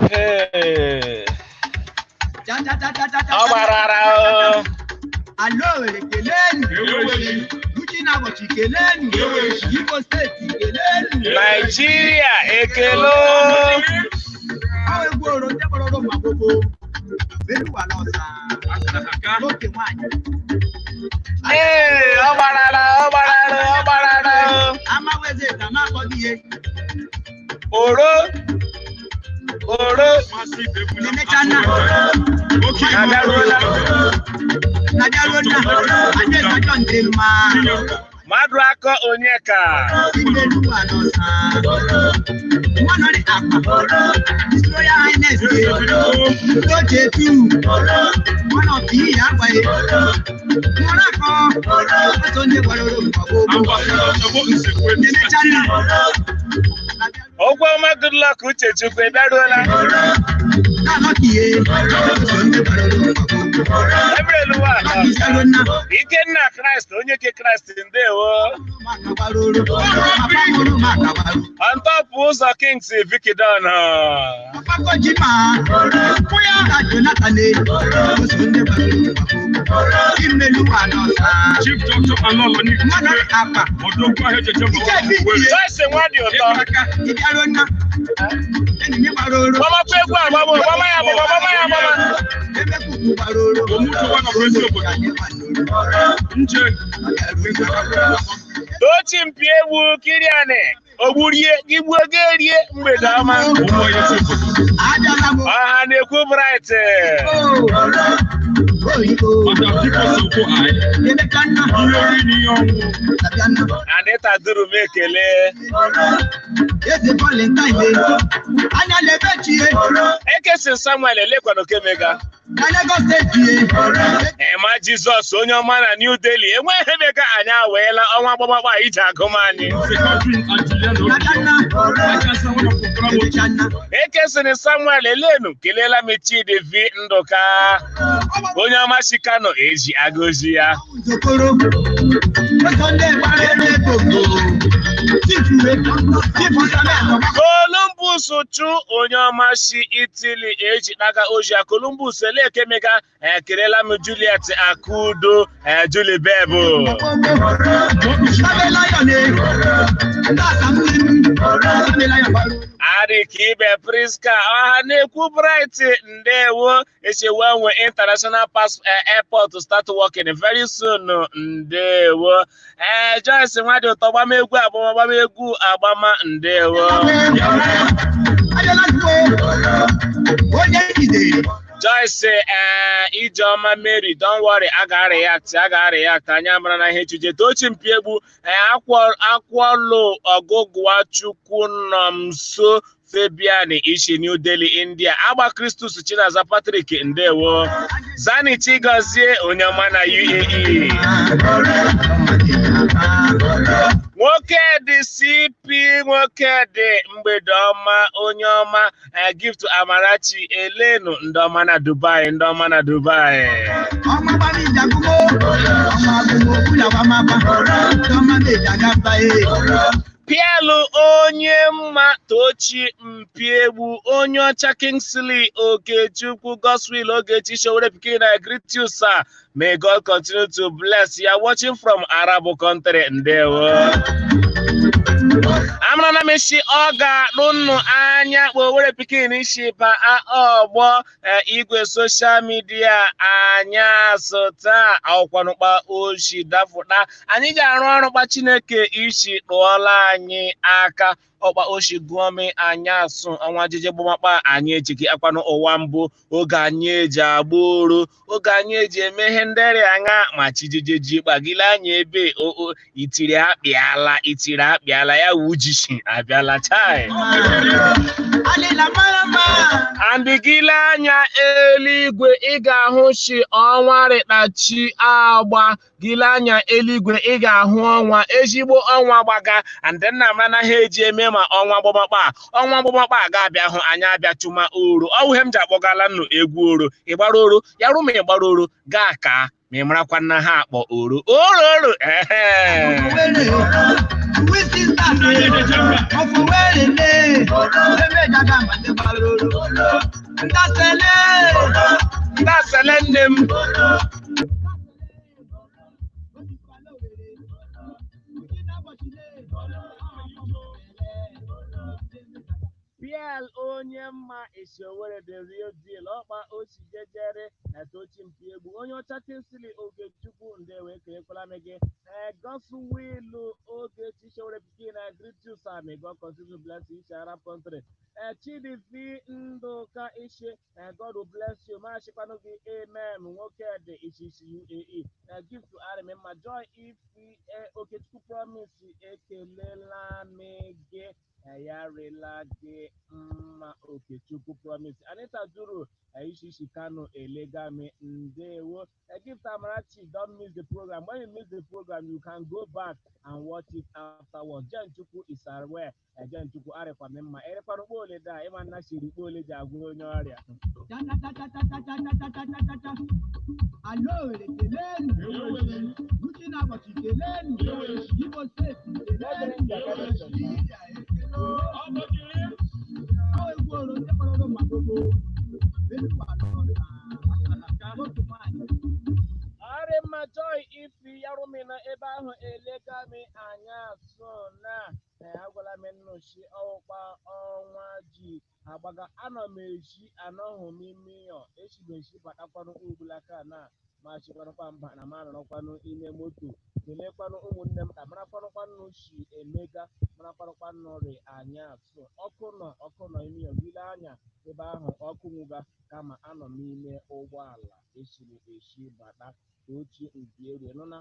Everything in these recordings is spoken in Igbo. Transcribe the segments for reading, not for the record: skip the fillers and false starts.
Hey. Alo, Keleni. Burkina Faso Keleni. Igbo State Keleni. Nigeria Ekelo. Awo egboro ndị kpọrọ ma gbogbo. Beluwa n'ọsa. Oke nwanyị. Ee, ọgbarara. Amaweze ka ma akpọghị ihe. Oro. Nemechana. Nabiaruola. Ade sajọ ndị mma. Maduaka Onyeka. Beluwa n'ọsa. One of the His Royal Highness Ojetu, one of the Yahweh, Morocco, Sunday Warrior, Ogwoma good luck Uche Chukwu Daruola. Ebreluwa. Ikenna Christ Onyeke Christ ndewo. On top ụzọ Kings Vicky Don. Chief Doctor Alolo ni Odogwa Hejeje Joyce Nwadi Ụtọ. Mama Kwegwu Agbamo, mama ya mama. Omuto wana presi obodo. Nje. Tochi mpi egwu Kiriane. Ogburie igbu ogerie mgbede ọma. Ọha na-ekwu bright. Anita duru m ekele. Ekesi Samuel Elekwano Kemega. Ema Jizọs onye ọma na New Delhi enweghị emeka anyị aweela ọnwa agbamagbụ iji agụm anyị. Ekesịrị Samuel Elenu kelela m Chidi V Ndụka onye ọma Chikano eji agọzi ya. Columbus chụ onye ọma si Italy eji daga ojia. Columbus Elekemega kelela m Juliet Akudo Julie Bebo. Arikibe Priska ọha na-ekwu bright ndewo echewenwe international airport to start working very soon ndewo. Joyce Nwadi Ụtọ gbamegwu agbama ndewo. Joyce Ijeoma Mary don't worry aga react anya mara na ihe echuje Tochi mpi egbu akwọlụ ọgụgụwa Chukwu nọ m nso Fabian ishi New Delhi India Agba Christus Chinaza Patrick ndewo. Zani Chigozie onye ọma na UAE. Nwoke dị CP nwoke dị mgbede ọma onye ọma gift Amarachi Elenu ndị ọma na Dubai. Pielu onye mma Tochi mpi egbu onye ọcha Kingsley Okechukwu Godswill Ogechi Showore Pikin I greet you sir. May God continue to bless you. Watching from Arab country ndewo. Amara na meshi oga nunu anya Owere Pikin ishipa ọgbọ igwe social media anya sota akwụkwanụkpa oshi dafuta anyị ji arụ ọrụ kpa Chineke ishi kpọọla anyị aka ọkpa oshi gụọmi anya asụ ọnwa jije gbamakpa anyị ejiki akwanụ ụwa mbụ oge anyị eji agba oro oge anyị eji emeghe ndere anya ma chijejeji kpagile anyị ebe itiri akpịala ya wujishi abịala chai andigile anya eluigwe ị ga-ahụ shi ọnwa rịtachi agba gile anya eluigwe ị ga-ahụ ọnwa ezigbo ọnwa gbaga nna mara na ha eji eme ma ọnwa gbọmakpa ga-abịa hụ anya abịa chụma oro ọwụ ihe m ji akpọgala nnụ egwu oro ịgbara oro ya rụ ma ịgbara oro gaa ka me mara kwa na ha akpọ oro oro Biel onye mma Esiowere the real deal ọkpa osi jejere na tochi mpi egwu onye ọcha Kingsley Ogechukwu ndewe kerekwala m gị Godswill Ogechi Esiowere pikin I greet you sir may God continue to bless you Arab country Chidivi Ndoka Ishe God will bless you machikwanụ gị amen nwoke dị isisi UAE gift to Arimemma Joy Ifi Okechukwu promise ekelela m gị ya rela gị mma Okechukwu promise Anita Duru Ishishi Kano Elegami Ndewo gift Amarachi don't miss the program. When you miss the program you can go back and watch it afterwards. Jen Chukwu is aware Jen Chukwu Arefa Memma Erefa Rubole da Eman Nashi Rubole Jaguro Nyoria Allo Kelenu Gucina Bati Kelenu Yibo State Arema Joy Ifi Yarumina ebe ahụ elegami anya so na agwala m nnochi ọkpa ọnwa ji agbaga ana m eji anọghị m ime yo echibechi batakwanụ ugbulaka na ma chikwanụkwa mba na ma nọrọkwanụ ime moto kelekwanụ ụmụnne m ka marakwanụkwanụ shi emega marakwanụkwanụ ri anya so ọkụ nọ ime yo gile anya ebe ahụ ọkụ nwụga kama anọ m ime ụgbọala echi bata ochi Nkiere nụna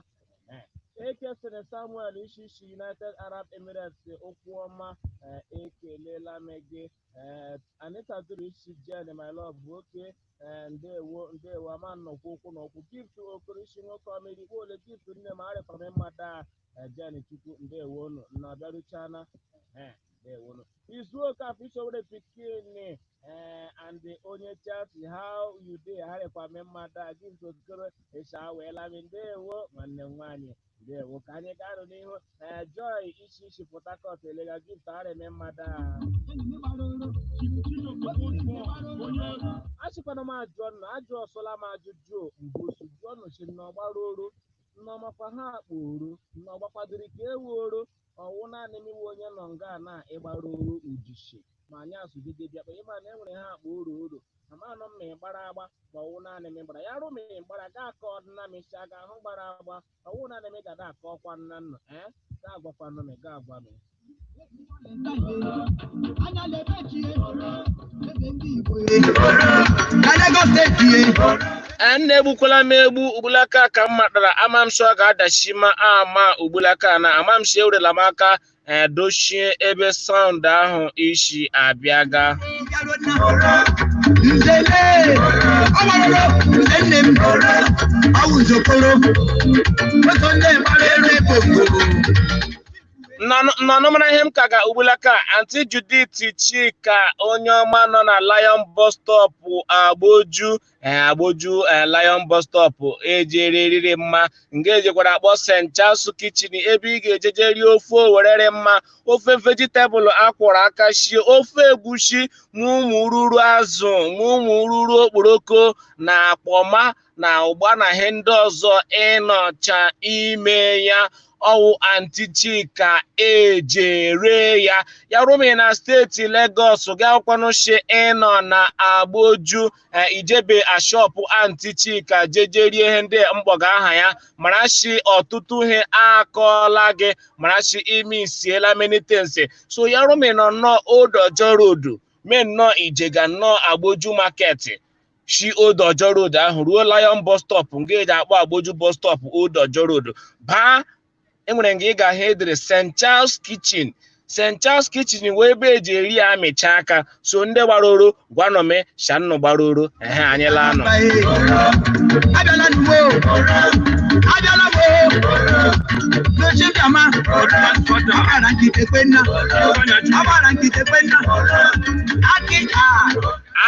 ekesịrị Samuel Ishishi United Arab Emirates okwu ọma ekelela m gị Anita Duru Ishi Jen my love nwoke ndewo ama nnọkwu okwu n'okwu gift Okorishi nwoke ọmerikpo ole gift nne m arịfara mmada Jen Chukwu ndewo unu na bịaruchana ndewo unu Izuoka Isiowere pikin and onye Chelsea how you dey arịkwa mmada gift Okoro Esha weela m ndewo nwanne m nwaanyị ndewo ka anyị ga-arụ n'ihu Joy Ishishi Port Harcourt elega gift arịme mmada achịkwana m ajụ ọsọla m ajụjụ mbosu jụọnụ chi n'ọgbara oro nneọmakwa ha akporo nneọgbakwadiri ka eworo ọwụ naanị m iwe onye nọ nga na ịgbara oro ujishi ma anyị asụgide bịakpa ịma na enwere ha akpa oro amanụ m ma ịgbara agba ma ọwụ naanị m gbara ya rụ ma ịgbara ga aka ọdịna m isi aga ahụ gbara agba ọwụ naanị m gada aka ọkwa nna nna ga agwakwanụ m ga agwa m na-egbukwala m egbu ugbulaka ka m matara amamsho ga-adachi ma ama ugbulaka na amamshi ewurela m aka dochie ebe saụndụ ahụ ishi abịaga Nanụmara ihe m ka ga ugbulaka Aunty Judith Chika onye ọma nọ na Lion Bus Stop Agboju Lion Bus Stop ejereriri mma nga ejekwara akpọ St. Charles Kitchen ebe ị ga-ejeje rie ofe owerere mma ofe vegetable akwọrọ aka shie ofe egusi ụmụ ruru azụ ụmụ ruru okporoko na akpọma na ụgba na ihe ndị ọzọ ịnọcha ime ya ọwụ Aunty Chika ejere ya rumi na steeti Lagos ga-akwanụ shi ịnọ na Agboju ijebe ashọpụ Aunty Chika jejerie ihe ndị mkpọga aha ya mara shi ọtụtụ ihe akọọla gị mara shi ime isiela menitensi so ya rumi nọ nnọọ Old Ojo Road men nnọọ Ijega nnọọ Agboju market shi Old Ojo Road ahụ ruo Lion Bus Stop nga eji akpọ Agboju Bus Stop Old Ojo Road baa enwere nga ị ga-ahụ edere St. Charles Kitchen St. Charles Kitchen wee ebe eji eri ya amịcha aka so ndị gbara oro gwanome shanụ gbara oro anyị laa nọ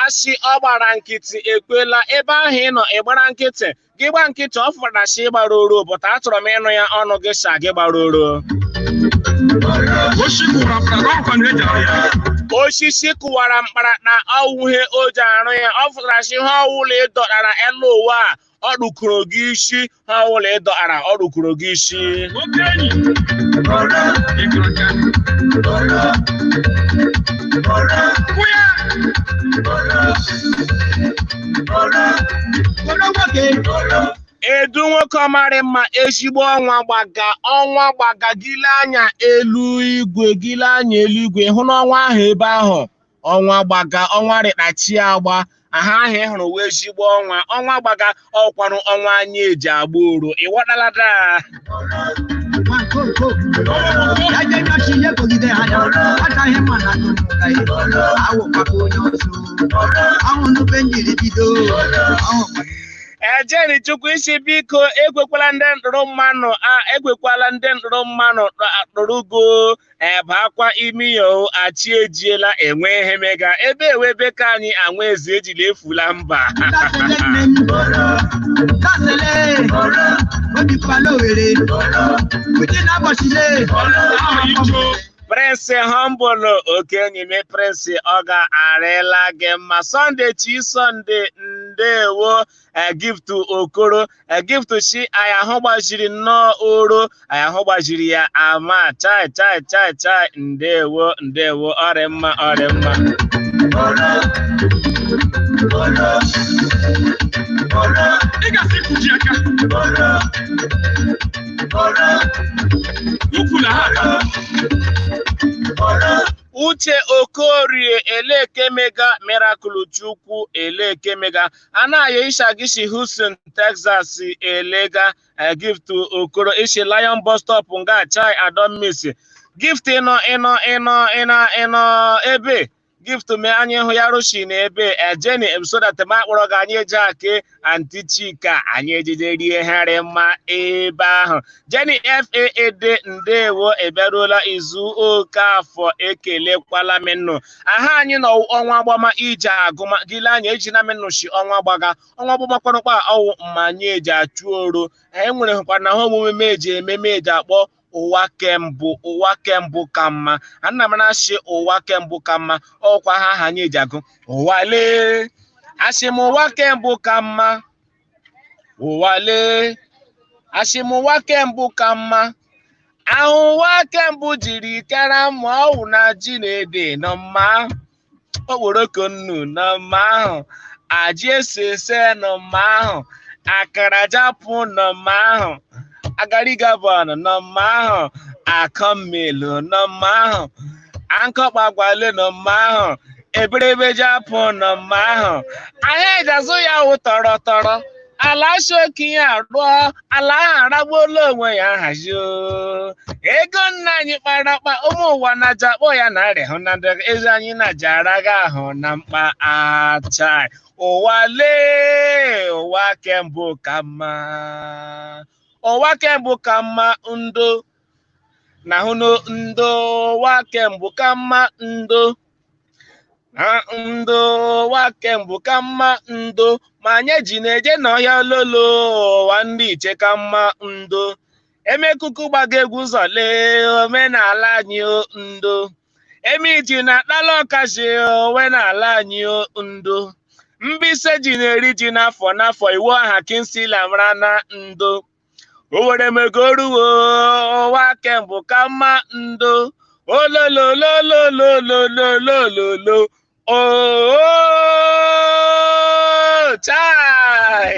Asị ọ gbara nkịtị ekwela ebe ahụ ị nọ ịgbara nkịtị gị gba nkịtị ọ fụrụ na shi gbara oro bụta achọrọ m ịnụ ya ọnụ gị sha gị gbara oro. Osisi kụwara mkpara na ọwụhe o ji arụ ya ọ fụtara shi ha ọwụla ịdọtara elu ụwa a ọ rụkụrụ gị isi ha ọwụla ịdọtara ọ rụkụrụ gị isi. Edu nwoke ọmarị mma ezigbo ọnwa gbaga gile anya eluigwe hụ n'ọnwa ahụ ebe ahụ ọnwa gbaga ọnwa rịkpachi agba aha ahụ ị hụrụ wee ezigbo ọnwa gbaga ọkwanụ ọnwa anyị eji agba oro ịghọtalada. Ejeni Chukwu isi biko egwekwala ndị ndụrụ mmanụ akpụrụgo bakwa imi yo achị ejiela enwe ihe mega ebe ewebe ka anyị anwa ezi ejila efula mba. Prince Humble okenyime Prince ọ ga-arịla gị mma Sunday chi Sunday ndewo gift Okoro gift shi anyị ahụ gbajiri nnọọ oro anyị ahụ gbajiri ya ama chai ndewo ọrị mma Uche Okorie Eleke Mega Miracle Chukwu Eleke Mega anaghị Isha Gishi Houston Texas Elega gift Okoro Ishi Lion Bus Stop nga chai Adon Miss gift ịnọ ebe gift me anyị hụ ya roshi na ebe Jenny episoda tema kpọrọ ga anyị eje ake anti Chika anyị ejije rie harị mma ebe ahụ Jenny FAAD ndewo eberuola izu oke afọ ekelekwala menụ aha anyị nọ ọnwa agbama ije agụma gile anyị eji na menụ shi ọnwa gbaga ọnwa agbamakwanụkwa ọwụ mmanya eji achụ oro enwere hụkwa na ha omume meji ememe eji akpọ ụwa kembụ ka mma ana m na-asị ụwa kembụ ka mma ọkwa ha anyị eji agụ ụwa lee asị m ụwa kembụ ka mma asị m ụwa kembụ ka mma ahụ ụwa kembụ jiri kara ma ọwụ na ji na-ede nọ mma okporoko nnu nọ mma ahụ aji ese nọ mma ahụ akara japụ nọ mma ahụ Agarigabon nọ mma ahụ akọmmelu nọ mma ahụ ankọkpagwale nọ mma ahụ eberebe japụ nọ mma ahụ ahịa ejazụ ya wụ tọrọ ala shoki ya rụọ ala ahụ aragbuola onwe ya nhazi ego nna anyị kpara akpa ụmụ ụwa na jakpọ ya na arịa na ndị eze anyị na jaraga ahụ na mkpa achai ụwa lee ụwa kembụ ka mma ụwa kembụ ka mma ndo na hụno ndo ụwa kembụ ka mma ndo ụwa kembụ ka mma ndo ma anyị ji na-eje n'ọhịa lolo ụwa ndị iche ka mma ndo emekuku gbaga egwu ụzọ lee omenala anyị ndo eme iji na akpala ọkazi omenala anyị ndo Mbise ji na-eri ji n'afọ iwu aha Kinsila mara na ndo Owere megoruo ụwa kembụ ka mma ndo olololololololololo chai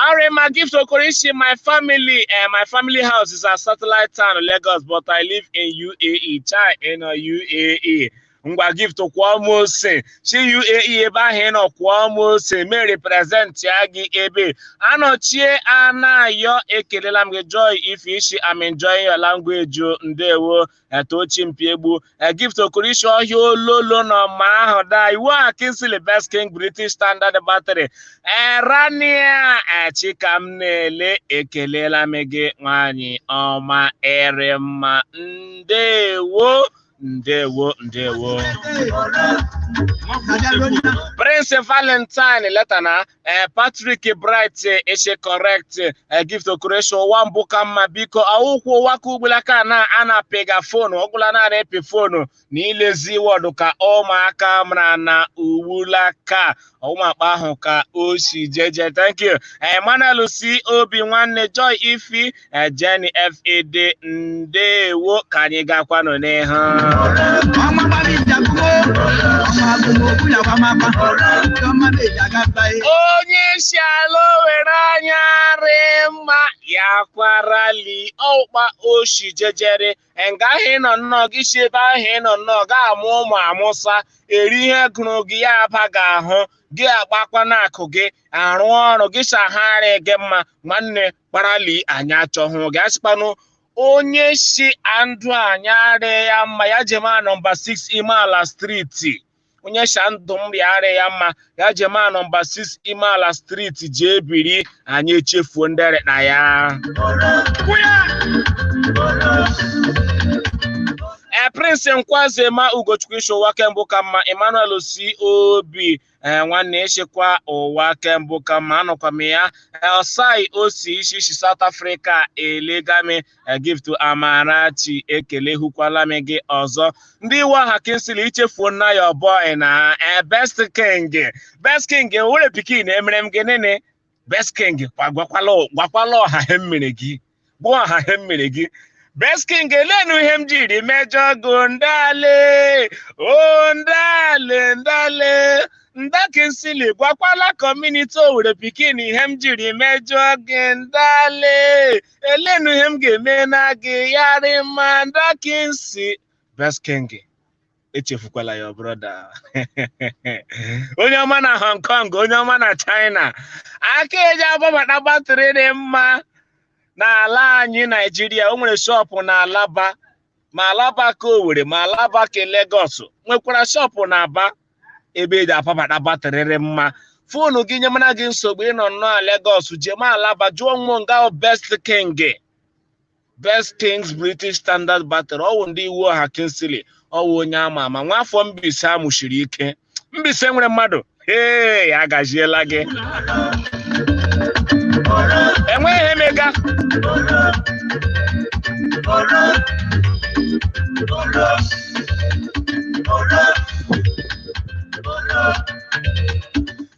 Arima gift Okorishi, my family house is a satellite town in Lagos, but I live in UAE. Chai in UAE. ngwa gift kwụọ m ose chi UAE ebe ahụ ị nọ kwụọ m ose mee represent ya gị ebe anọchie Anayo ekelela m gị Joy Ifishi I'm enjoying your language ndewo Tochi Mpiegbu gift okorishi ọhịa ololo nọ ma ahụ da iwu a Kingsley Best King British Standard Battery Rania chika m na-ele ekelela m gị nwanyị ọma ere mma ndewo Prince Valentine letana Patrick Bright ishe correct gift okoration one buka mma biko awụkwụ waka ugbulaka na ana pega phone ọgwụla na epe phone na ilezi wọdụ ka ụmụaka mara na ugbulaka ọmụakpa ahụ ka o si jeje thank you Emmanuel si obi nwanne Joy Ifi Jenny FAD ndewo ka anyị gakwanụ n'ihu onye si ala were anya rịma ya kwarali ọkpa oshi jejere ngaghị nọ nnọọ gị si ebe ahụ ị nọ nnọọ ga-amụ ụmụ amụsa eri ihe gụrụ gị ya aba ga-ahụ gị agbakwa n'akụ gị arụ ọrụ gị sagharị gị mma nwanne kparali anya achọhụ gị asịkwanụ onye si andụ anyarị ya mma ya jema nọmba 6 Imeala Street onye si ndụ m rịarị ya mma ya jema nọmba 6 Imeala Street jee biri anyị echefuo ndere na ya Prince Nkwazema Ugochukwu Ishowa kembụ ka mma Emmanuel si obi nwanne echekwa ụwa kembụ ka mma anọkwa m ya Osai osi isi South Africa elegame gift Amarachi ekele hụkwala m gị ọzọ ndị iwu aha Kingsley ichefuo nna ya ọbọ na Best King were pikin emere m gị nene Best King gwakwala ọha he mmere gị bụ ọha he mmere gị Best King elenu ihe m jiri mejọ go ndale nda Kingsley gwakwala community Owerri pikin ihe m jiri mejọ gị ndale elenu ihe m ga-eme na gị yarị ma nda Kingsley Best King echefukwala ya brother onye ọma na Hong Kong onye ọma na China aka eji ababata batịrị dị mma n'ala anyị Nigeria o nwere shọpụ na Alaba ma Alaba ka Owerri ma Alaba ka Lagos nwekwara shọpụ na Aba ebe eji apabata batịrị mma fonu gị nye mana gị nsogbu ịnọ nnọọ Lagos jema Alaba jụọ nwa nga Best Kings British Standard Battery ọwụ ndị iwu ọha Kingsley ọwụ onye ama ama nwafọ Mbaise amụchiri ike Mbaise nwere mmadụ ya gajiela gị enweghị emega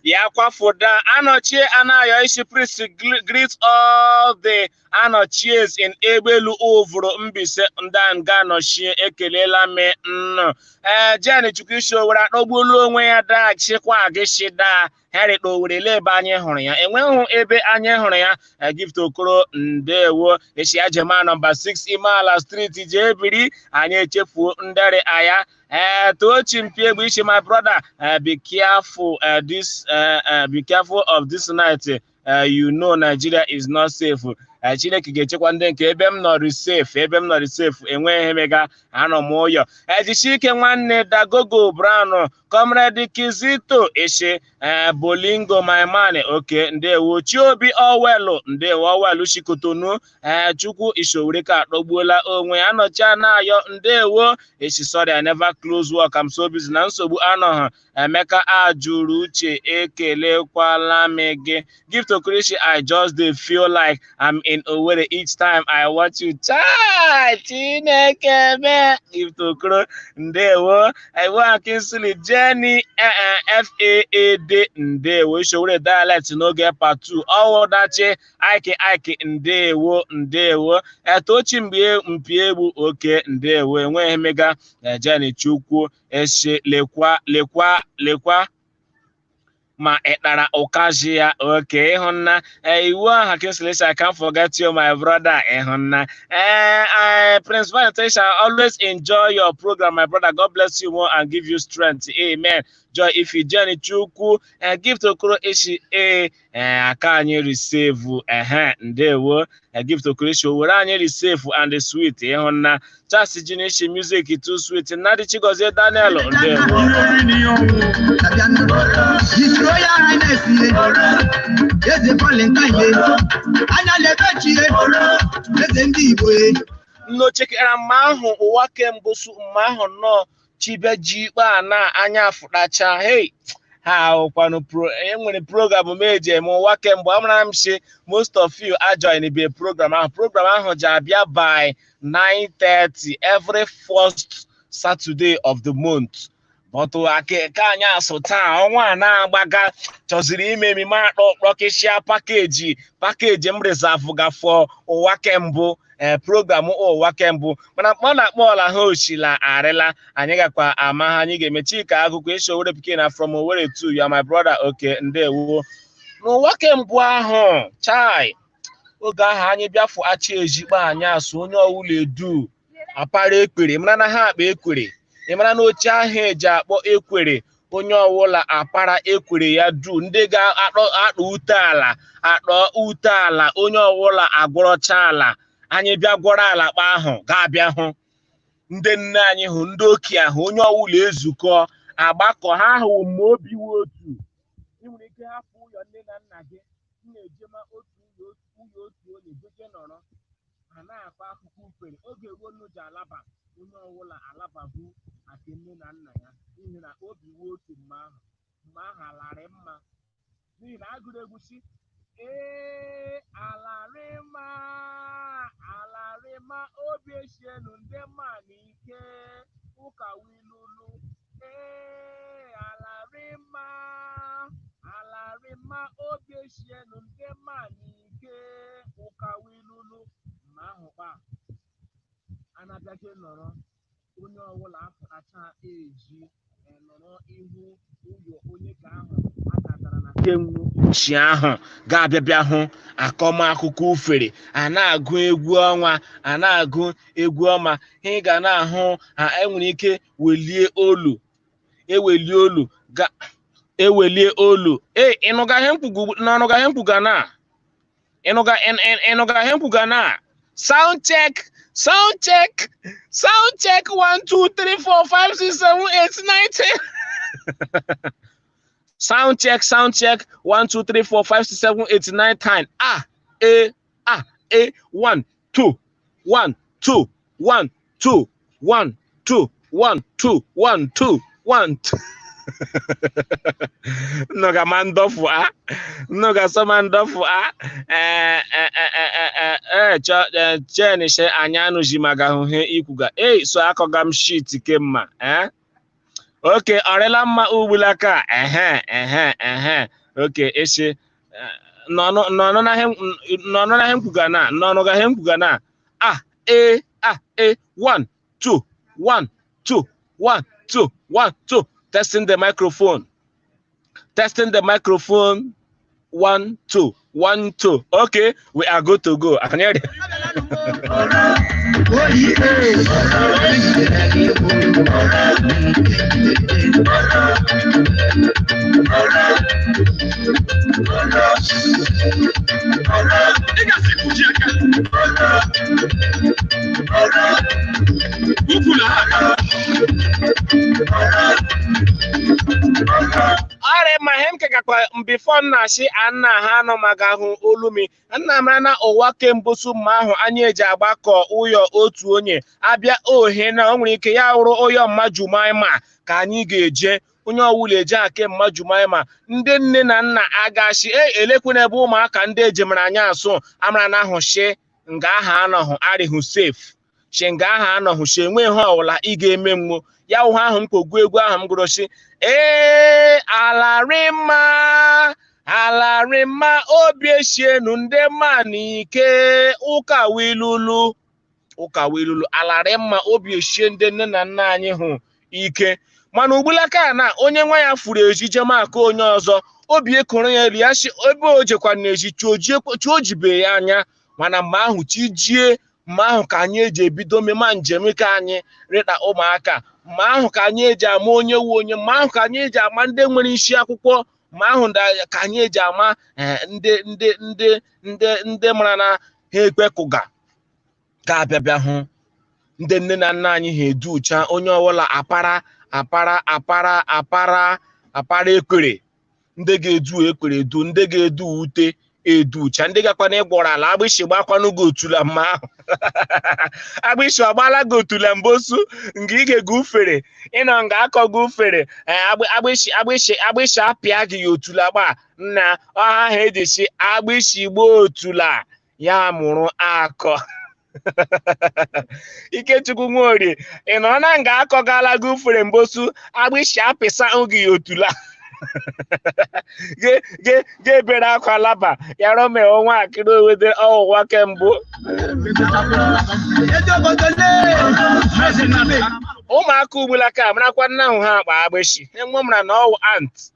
ya kwafoda anọchie Anayo isi Prince greet all the Anochies in Egbelu Ovuru Mbaise ndanga anọchie ekelela me nnụ Jenny Chukwuishi Owerri akpọgbuolu onwe ya daa chịkwa gị shida Harry Owerri ebe anyị hụrụ ya enweghị ebe anyị hụrụ ya gift okoro ndewo echi ajema nọmba 6 Imeala Street jee biri anyị echefuo ndere aya Tochi Mpiegbu ishi my brother be careful be careful of this night you know Nigeria is not safe Chineke ga-echekwa ndị nke ebe m nọrị safe enweghị emega anọ m ụyọ ejisi ike nwanne Dagogo Brown Comrade Kizito Eshe Bolingo my man okay ndewo Chiobi Owelu ndewo Owelu Shikotonu Chukwu Ishowere ka akpọgbuola onwe anọchi Anayo ndewo eshi sorry I never close work I'm so busy na nsogbu anọghị Emeka ajụrụ uche ekelekwala m gị gift okorishi I just dey feel like I'm in Owerri each time I watch you Chineke me gift okoro ndewo iwu Kingsley Jenny FAAD ndewo Ishowere dialect n'oge part 2 ọwụdachi Ike ndewo Tochi Mpiegbu oke ndewo enweghị mega Jenny Chukwu eshe lekwa ma etara okazia. Okay, honna iwu aha Kingsley, I can't forget you, my brother. Honna Prince Valentine, I always enjoy your program, my brother. God bless you more and give you strength. Amen. Joy, if you journey chuku give to Kuro Ishi can you receive ndewo give to Kuro Ishi were anyị receive and the sweet honna just Jinishi music too sweet Nadi Chigozie Daniel ndewo. His Royal Highness Eze Valentine Eze ndị Igbo nnochekera mma ahụ ụwa kemgbe su mma ahụ nọ chibeji ikpe na anya afụtacha hey ha kwanu enwere program meje m ụwa kemgbe amara m shi most of you are join be program ahụ ji abịa by 9:30 every first Saturday of the month. But ka anyị asụ taa ọnwa na-agbaga chọziri ime emime akpọkịshịa pakeji m reserve gafọ ụwa kembụ program ụwa kembụ mana ọ na-akpọ ọla ha ochila arịla anyị gakwa ama ha anyị ga-emechi ka akụkọ ịsho Owerri Pikin from Owerri to you my brother. Okay, ndewo n'ụwa kembụ ahụ chai oge ahụ anyị bịafụ achị ejikpe anyị asụ onye ọwụla edu apara ekpere mara na ha akpa ekwere ịmara na oche ahụ eji akpọ ekwere onye ọwụla apara ekwere ya du ndị ga-akpọ ute ala onye ọwụla agwọrọcha ala anyị bịa gwọrọ ala kpa ahụ ga-abịa hụ ndị nne anyị hụ ndị okenye ahụ onye ọwụla ezukọ agbakọ ha ahụ ma obi otu ị nwere ike hapụ ụlọ nne na nna gị na-ejema otu onye gote nọrọ ha na-akpa akụkọ ukpere oge ruo n'ụjọ alaba onye ọwụla alababu ake nne na nna ya n'ihi na obi otu mgbe ahụ alarị mma n'ihi na agụrụ egwu si alarịma obi esienu ndị mma n'ike ụka wilulu alarịma obi esienu ndị mma n'ike ụka wilulu ma ahụ kpa anabịaghị nọrọ onye ọbụla apụtacha eji nọrọ ihu ụlọ onye ka ahụ akatara na kenwu chi ahụ ga-abịabịa hụ akọma akụkọ ufere a na-agụ egwu ọnwa a na-agụ egwu ọma ị ga na-ahụ ha enwere ike ewelie olu ịnụga ihe mkpuga na sound check 1 2 3 4 5 6 7 8 9 10 sound check 1 2 3 4 5 6 7 8 9 10 1 2 1 2 1 2 1 2 1 2 1 2 1 2 Noga mandofu noga so mandofu chenishe anyanu jimaga huhe ikuga so akogam shit kemma okay orela mma ubulaka okay eshi no na hempuga na no ga hempuga na 1 2 1 2 1 2 1 2 testing the microphone 1 2 1 2 okay we are good to go. I can hear it. Are ma hem kekakwa before na shi anna ha no magahu olumi anna mara na ụwa kembusu ma ahụ anyị eji agbakọ ụyọ otu onye abịa ohe na o nwere ike ya wụrụ ụyọ mmajumaima ka anyị ga-eje onye ọwụla eje ake mmajumaima ndị nne na nna agashi elekwena ebe ụmụaka ndị ejemara anyị asụ amara na ahụ shi nga aha anọhụ arịhụ safe shi nga aha anọhụ shi enwe ha ọwụla ị ga-eme mgbo ya ụha ahụ mkpogwu egwu ahụ m gụrụ shi alarịma obi esienu ndị mma n'ike ụka wilulu alarịma obi esie ndị nne na nna anyị hụ ike mana Ugbulaka na onye nwa ya furu ejije maka onye ọzọ obi ekoro ya elu ya shi ebe o jekwa na-eji chuojibe ya anya mana mgbe ahụ chijie mgbe ahụ ka anyị eji ebido mema njem ka anyị rịta ụmụaka mgbe ahụ ka anyị eji ama onye wu onye mgbe ahụ ka anyị eji ama ndị nwere isi akwụkwọ mgbe ahụ ka anyị eji ama ndị mara na ha ekwekụga ga-abịabịa hụ ndị nne na nna anyị ha edu ucha onye ọbụla apara ekwere ndị ga-edu ekwere edu ndị ga-edu ute edu ucha ndị gakwana ịgwọrọ ala agbịshị gbakwanụ gị otula mma ahụ agbịshị ọgbala gị otula mbosu nke ị ga-ege ufere ịnọ nga akọ gị ufere agbịshị apịa gị ya otula gba nna ọha ha ejichi agbịshị gboo otula ya mụrụ akọ Ikechukwu Nworie ị nọ na nga akọgala gị ufere mbosu agbịshị apịsa oge ya otula ga-ebere akwa laba ya Romeo Nwakiri Owede ọwụwa kembụ ụmụaka Ugbulaka marakwa nna ahụ ha akpa agbịshị enwe mara na ọwụ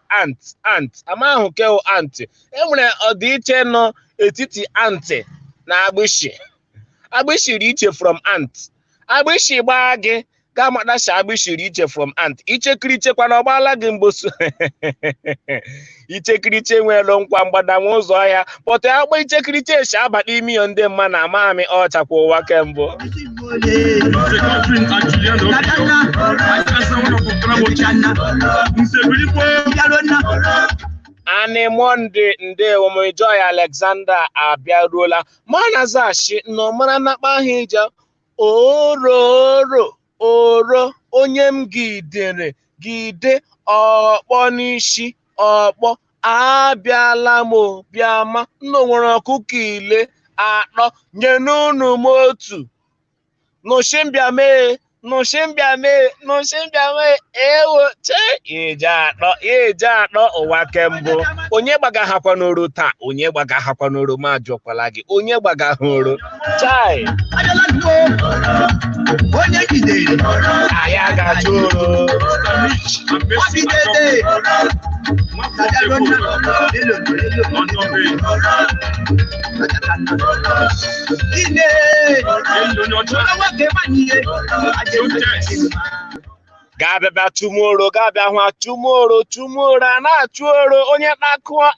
ant ama ahụ kewu ant enwere ọdịiche nọ etiti ant na agbịshị dị iche from ant agbịshị gbaa gị ga-amatachi agbịshị dị iche from ant ichekiri ichekwa na ọgbala gị mgbosu ichekiriche nwere nkwa mgbadama ụzọ ọhịa pọtụ ya gba ichekiriche esi abata ime iyo ndị mma na amami ọchakwa ụwa kembụ Animonde ndewo m Joy Alexander abịaruola mana zashi nọ mara nakpa ahụ ije oro onye m gide ọkpọ n'isi ọkpọ abịala m bịama nno nwere ọkụkọ ile atọ nye n'unu m otu n'oshimbịa mee ewo che eje atọ ụwa kembụ onye gbagahakwanoro taa onye gbagahakwanoro ma jụkwala gị onye gbagahụrụ chai onye jidere anyị agaji oro ga-abịa tumoro ga-abịa hụ tumoro a na-achụ oro onye na-akụọ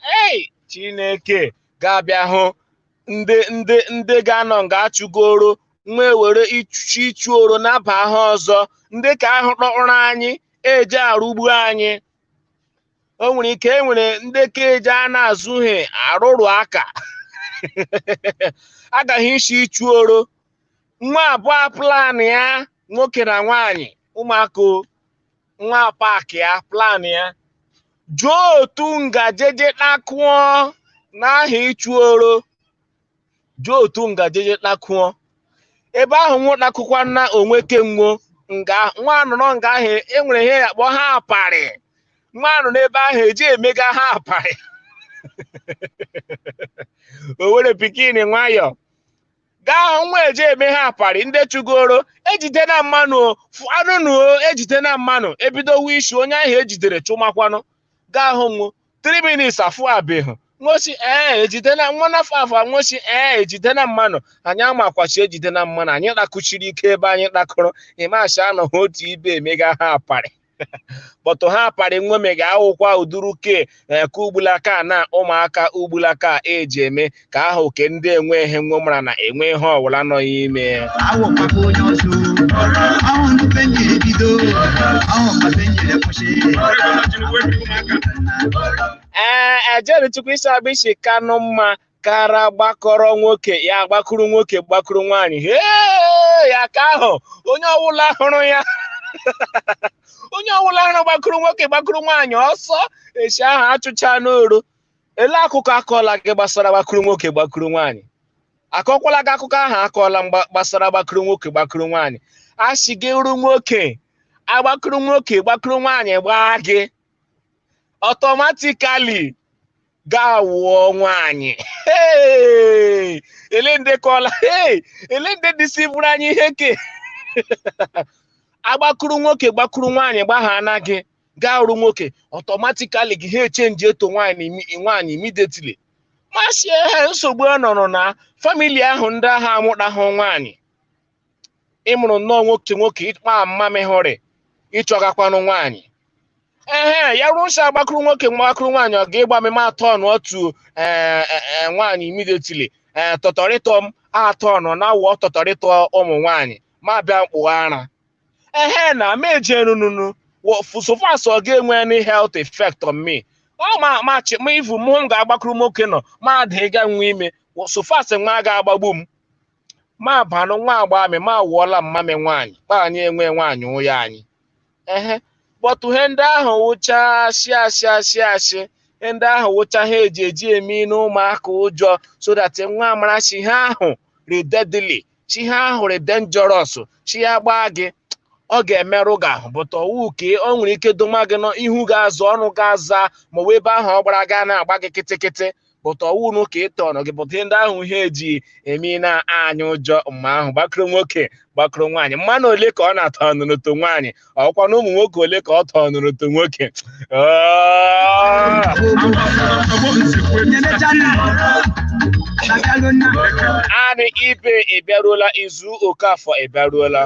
Chineke ga-abịa hụ ndị ga-anọ nga achụgoro nwa ewere ịchụ oro na-aba ha ọzọ ndị ka ahụ kpọrọ anyị eje arụgbu anyị o nwere ike enwere ndị ka eje a na-azụghị arụrụ aka agaghị isi ịchụ oro nwa abụọ plan ya nwoke na nwaanyị ụmụaka nwa paakị ya plan ya jụọ otu ngajeje takụọ n'aha ịchụ oro jụọ otu ngajeje takụọ ebe ahụ nwa takụkwa na onwe kenwo nga nwa nọrọ nga ahụ enwere ihe ya kpọ ha aparị nwa nọ n'ebe ahụ eji emega ha aparị o were pikin nwayọ gaa nwa eje eme ha aparị ndị chụgoro ejide na mmanụ anụnụ ejide na mmanụ ebido wishi onye ahụ ejidere chụmakwanụ gaa hụ nwo 3 minutes afụ abịghị nwosi ejide na nwa n'afọ afọ nwosi ejide na mmanụ anyị amakwachi ejide na mmanụ anyị takụchiri ike ebe anyị takụrụ ịmachi anọghị otu ibe emega ha aparị kpọtụ ha aparị nwemega akwụkwa uduruke ka Ugbulaka na ụmụaka Ugbulaka eji eme ka ahụ ke ndị enwe ihe nwemara na enwe ihe ọwụla nọ ime ejere Chukwu isi agbịshị kanụ mma kara gbakọrọ nwoke ya gbakụrụ nwoke gbakụrụ nwaanyị ya ka ahụ onye ọwụla hụrụ ya onye ọwụla hụrụ gbakụrụ nwoke gbakụrụ nwaanyị ọsọ esi ahụ achụcha n'oro ele akụkọ akọọla gị gbasara gbakụrụ nwoke gbakụrụ nwaanyị akọkwala gị akụkọ ahụ akọọla gbasara gbakụrụ nwoke gbakụrụ nwaanyị asị gị ru nwoke agbakụrụ nwoke gbakụrụ nwaanyị gbaa gị ọtọmatikali ga-awụọ nwaanyị ele ndị kọọla ele ndị disivụrụ anyị ihe ke agbakuru nwoke gbakuru nwaanyị gbagha anaghị gaa ọrụ nwoke automatically gị ha echenji eto nwaanyị immediately masị ihe nsogbu ọ nọrọ na famili ahụ ndị agha amụtahụ nwaanyị ịmụrụ nnọọ nwoke ịkpa mmamị hụrị ịchọgakwanụ nwaanyị ya ruo nsọ agbakuru nwoke gbakuru nwaanyị ọ ga-ịgba meme atọ n'otu nwaanyị immediately tọtọrịtọ m atọ nọ na awọ tọtọrịtọ ụmụ nwaanyị ma bịa mkpụgha ara na mejenunu sofas ọ ga-enwe any health effect on me ma ivu mụ m ga-agbakuru nwoke nọ ma adịga nwe ime sofas nwa ga-agbagbu m ma banụ nwa agba amị ma wụọla mmamị nwaanyị kpa anyị enwe nwaanyị ụya anyị bọtụ ihe ndị ahụ wụcha ashị ndị ahụ wụcha ha eji eme n'ụmụaka ụjọ so that nwa amara chi ha ahụ rededly chi ha ahụ redenjọrọs chi ya gbaa gị ọ ga-emerụ gị ahụ bụta ọwụ ka ọ nwere ike doma gị n'ihu ga-azụ ọnụ ga-aza ma ọ ebe ahụ ọ gbara gaa na-agba gị kịtịkịtị bụta ọwụ na ụka ịtọ ọnụ gị bụta ndị ahụ ihe eji eme na anya ụjọ mma ahụ gbakụrụ nwoke gbakụrụ nwaanyị mmanụ ole ka ọ na-atọ ọnụrụtọ nwaanyị ọkwa na ụmụ nwoke ole ka ọ tọ ọnụrụtọ nwoke anị ibe ịbịaruola izu Okafọ ịbịaruola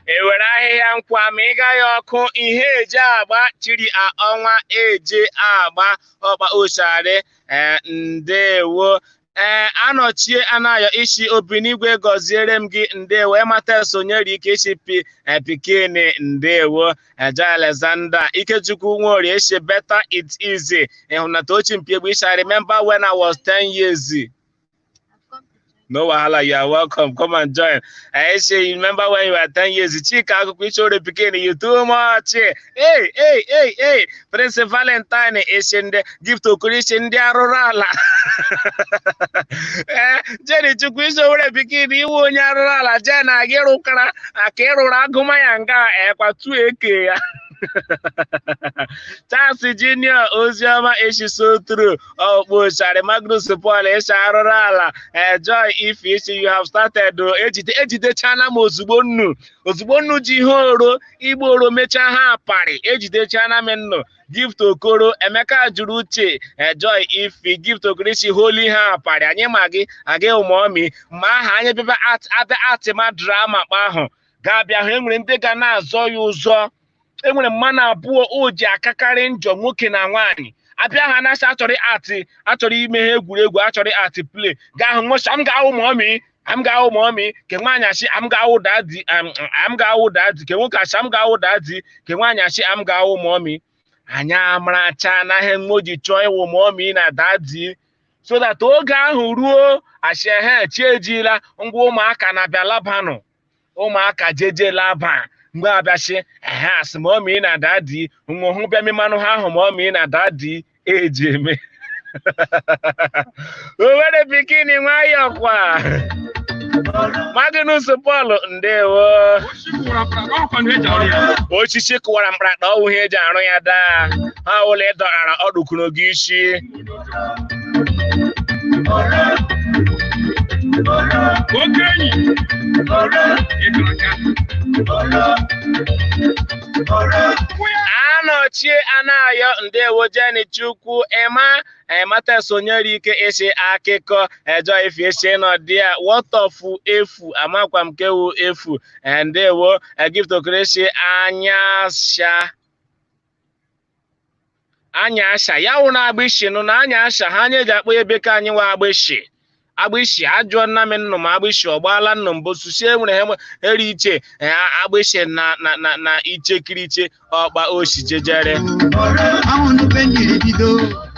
ewere ahịhịa nkwa ma ị gaghị ọkụ ihe eji agba chiri ọnwa eje agba ọkpa oshari ndewo anọchie anayo isi Obinigwe gọziere m gị ndewo ịmata sonyere ike isi pikin ndewo eja Alexander Ikechukwu Nworie isi better it easy ịhụnata ochi mpiegbu isi I remember when I was 10 years. No wahala, you are welcome. Come and join. I say, you remember when you were 10 years? Chika, I show the beginning. You too much. Hey. Prince Valentine is in the gift to Christian Diarala. Jenny, to Christian the beginning, you won't Yarala. Jenna, Gerukara, Akero Ragumayanga, Equatueke. Chasi Junior Oziama is so true. Oh, Bushari Magnus Paul is Arala. Joy, if you have started ejide chana mozubonu jihoro Igboro mecha ha pari ejide chana menno gift okoro Emeka juru uche Joy if gift okrishi holy ha pari anyị magi age ụmụomi ma ha anyị bebe art ma drama kpa ahụ ga-abịa ha enwere ndị ga na-azọ ya ụzọ enwere mmanụ abụọ oji akakarị njọ nwoke na nwaanyị abịa ha na-asa achọrọ ime ha egwuregwu achọrọ art play ga ahụ nwocha m ga-awụ mọmi ke nwaanyị achị am ga-awụ dadi ke nwoke achị am ga-awụ dadi ke nwaanyị achị am ga-awụ mọmi anya amaracha na ihe mmoji chọọ ịwụ mọmi na dadi so that oge ahụ ruo achị ha chi ejila ngwa ụmụaka na-abịa labanụ ụmụaka jeje laba mgbe abịachi asị mọmi na dadi nwa hụ bịa memanụ ha ahụ mọmi na dadi eji eme Owere bikini nwayọkwa Magnus Paul ndewo Ochichi kụwara mkprakpa ọwụ ihe eji arụ ya daa ha ụlọ ịdọrara ọdụkwuru gị isi Okenyi Anọchie anayo ndewo Jenny Chukwu emata sonyere ike isi akụkọ ejo ife isi nọ dia what of efu amakwa m kewu efu ndewo gift okreshi anya asha ya wụ na agba ishi nụ na anya asha ha nye ji akpọ ebe ka anyị nwa agba ishi agbishi ajọ nna m nnụ ma agbishi ọgbala nnụ mbụ suchie nwere eri iche agbishi na ichekiriche ọkpa oshi jejere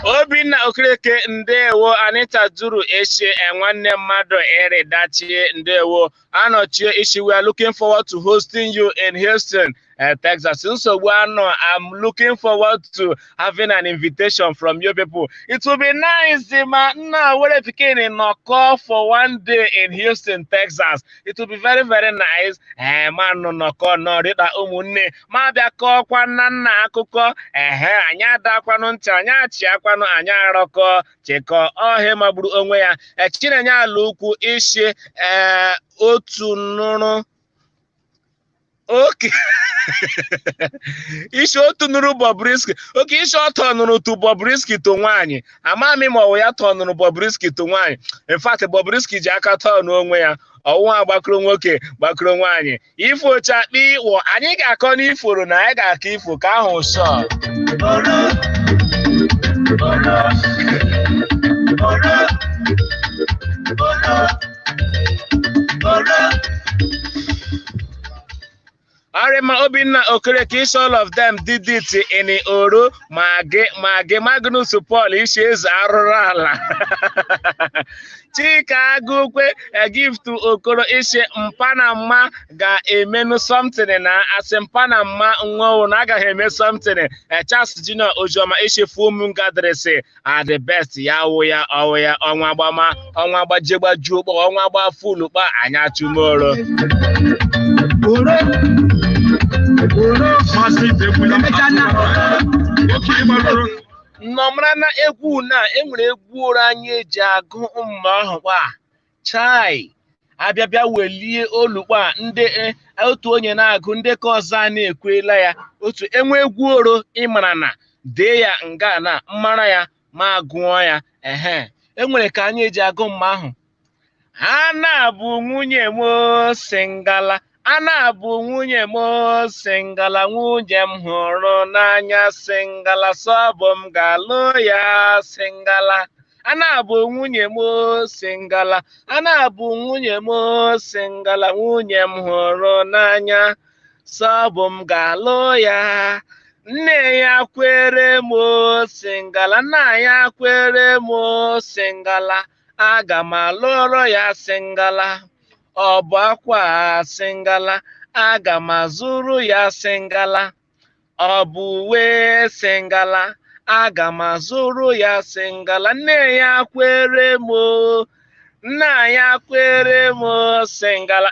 Obinna Okereke ndewo Anita Duru Eshe nwanne mmadụ eridachie ndewo anọchie ishi. We are looking forward to hosting you in Houston, Texas. So I'm looking forward to having an invitation from you people. It will be nice, man. We're picking in a call for one day in Houston, Texas. It will be very, very nice. Man, no call, no, rita umune. Mabia call, kwanana, akuko, anya da kwanunta, anya chia kwanu, anya roko, cheko, hema buru onwe ya. Chinenya luku ishi, otu nụrụ. Okay. Ishi otu nụrụ Bobrisky. Okay, ishi ọtọ nụrụ tu Bobrisky to nwaanyị. Amami ma ọ ya tọ nụrụ Bobrisky to nwaanyị. In fact, Bobrisky ji aka tọ n'onwe ya. Ọnwa gbakọrọ nwoke, gbakọrọ nwaanyị. Ifo chakpi wọ anyị ga-akọ n'iforo na anyị ga-akọ ifo ka ahụ sọ. Arima Obinna Okereke, all of them did it in Oro, Mage Magnus Paul, Ishes Arala. Chika Gukwe, a gift to Okoro Ishe Mpanama ga a menu something and as in Panama Naga Heme something. A Charles Junior Ojoma Ishe Fumunga Dresse are the best Yawoya, Oya, Onwabama, Onwaba Jeba Juba, Onwaba Fuluba, Anya tomorrow. Nomrana egwu na enwere egwu ụra anyị eji agụ mma ahụ kwa chai abịabịa welie olukpa ndị otu onye na-agụ ndị ka ọzọ na-ekwela ya otu enwe egwu oro ịmara na dee ya nga na mmara ya ma gụọ ya enwere ka anyị eji agụ mma ahụ ana bụ nwunye m singala Ana bụ nwunye m singala nwunye m hụrụ n'anya singala sọbụ m ga-alụ ya singala. Ana bụ nwunye m singala. Ana bụ nwunye m singala nwunye m hụrụ n'anya sọbụ m ga-alụ ya. Nne ya kwere m singala. Nna ya kwere m singala. Aga m alụrụ ya singala. Ọ bụ akwa singala, aga m azụrụ ya singala. Ọ bụ uwe singala, aga m azụrụ ya singala. Nne ya kwere m, nna ya kwere m singala.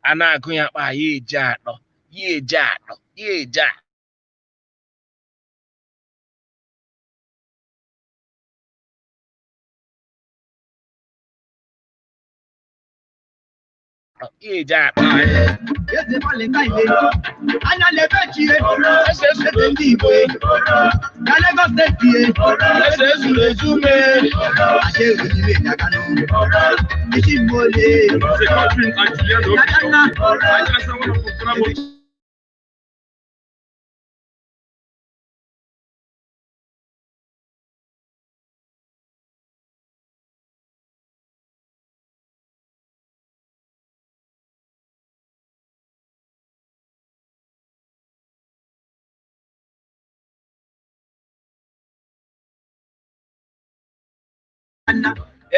A na-agụ ya kpa ya eji atọ, ya eji atọ, ya eji atọ.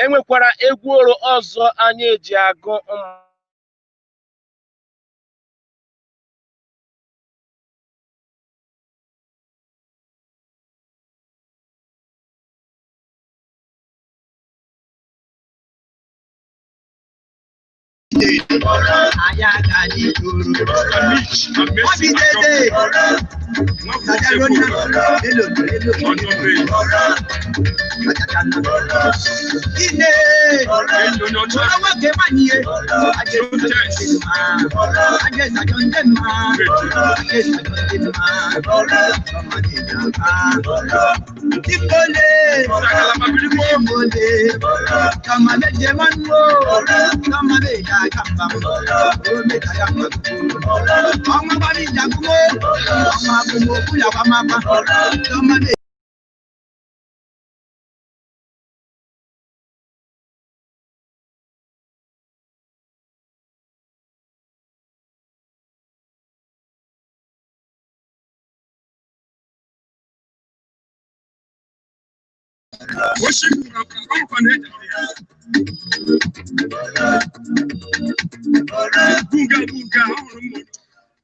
Enwekwara egwu oro ọzọ anyị eji agụ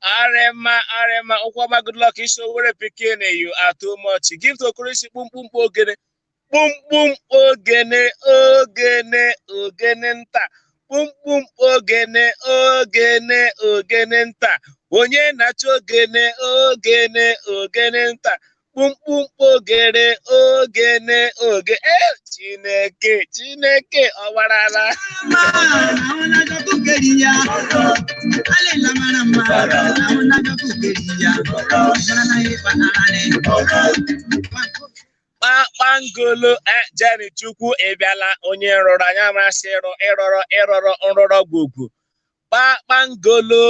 Arema, Okwama, good luck. Isho were picking you are too much. Give to Kurishi boom boom ogene. Boom boom ogene nta. Boom boom ogene nta. Onye nacho ogene nta. Boom boom ogene Chineke ọwarala. Kpakpangolo Jenny Chukwu ebiala onye rụrụ anya masị ịrọrọ gwugwu. Kpakpangolo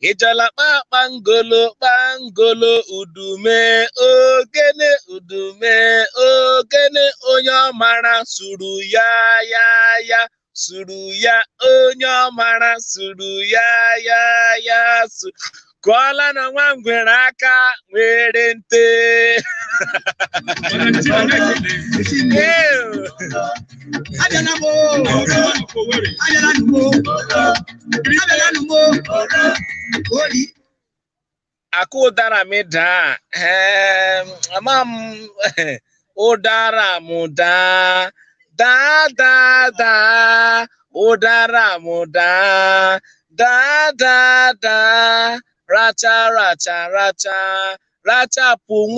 ijala kpakpangolo udume ogene onye ọmara suru ya onye ọmara suru ya kụọla na nwa ngwere aka nwere nte. Akụ ụdara m daa ama m ụdara m daa ụdara m daa rachapụ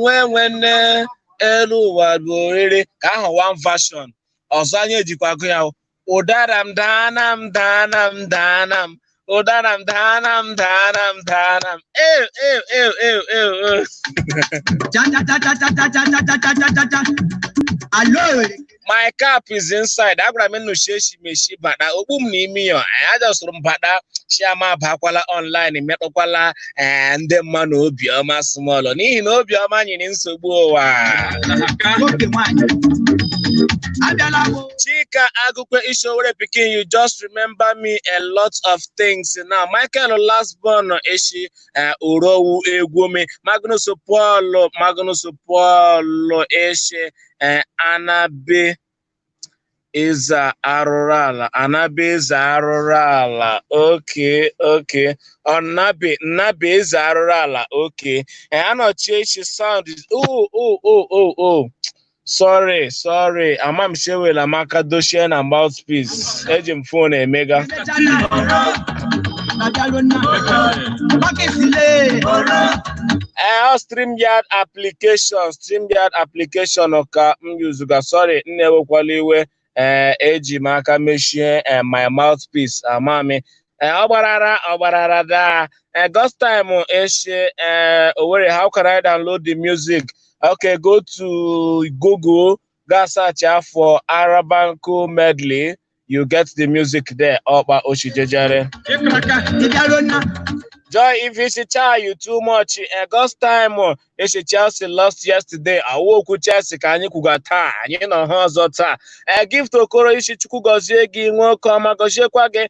nwenwe elu ụwa bụ oriri ka ahụ one version ọzọ anyị ejikwa agụ ya ụdara m daanam ụdara m daanam my cap is inside. Agwara m nnuchi meshi bata okpu m n'imi ya ajọsụrụ m bata chiama bakwala online metụkwala ndị mmadụ obiọma small n'ihi na obiọma nyere nsogbu ụwa. Chika Agukwe Ishowere Pikin, you just remember me a lot of things now. Michael Lasbon Eshi Urowu Egwume Magnus Polo Eshi Anabe Iza Arurala. Okay. Nabe Iza Arurala. Okay. And I know she sound is oh. Sorry. Amam Shewela Maka Doshen and mouthpiece. Ejim phone a mega. StreamYard application oka myuzuga. Sorry, never kwaliwe eji maka machine my mouthpiece amami. Obarara da. Ghost time eshe Owerri, how can I download the music? Okay, go to Google, go search for Arabanko medley. You get the music there. Oba Oshijejare. Joy, if you see you too much, Ghost time, Chelsea lost yesterday. I woke with Chelsea, can you kugata? You know, Hazota. Give to Koro Ishichuku Gozegi, Wokoma Gojekwage,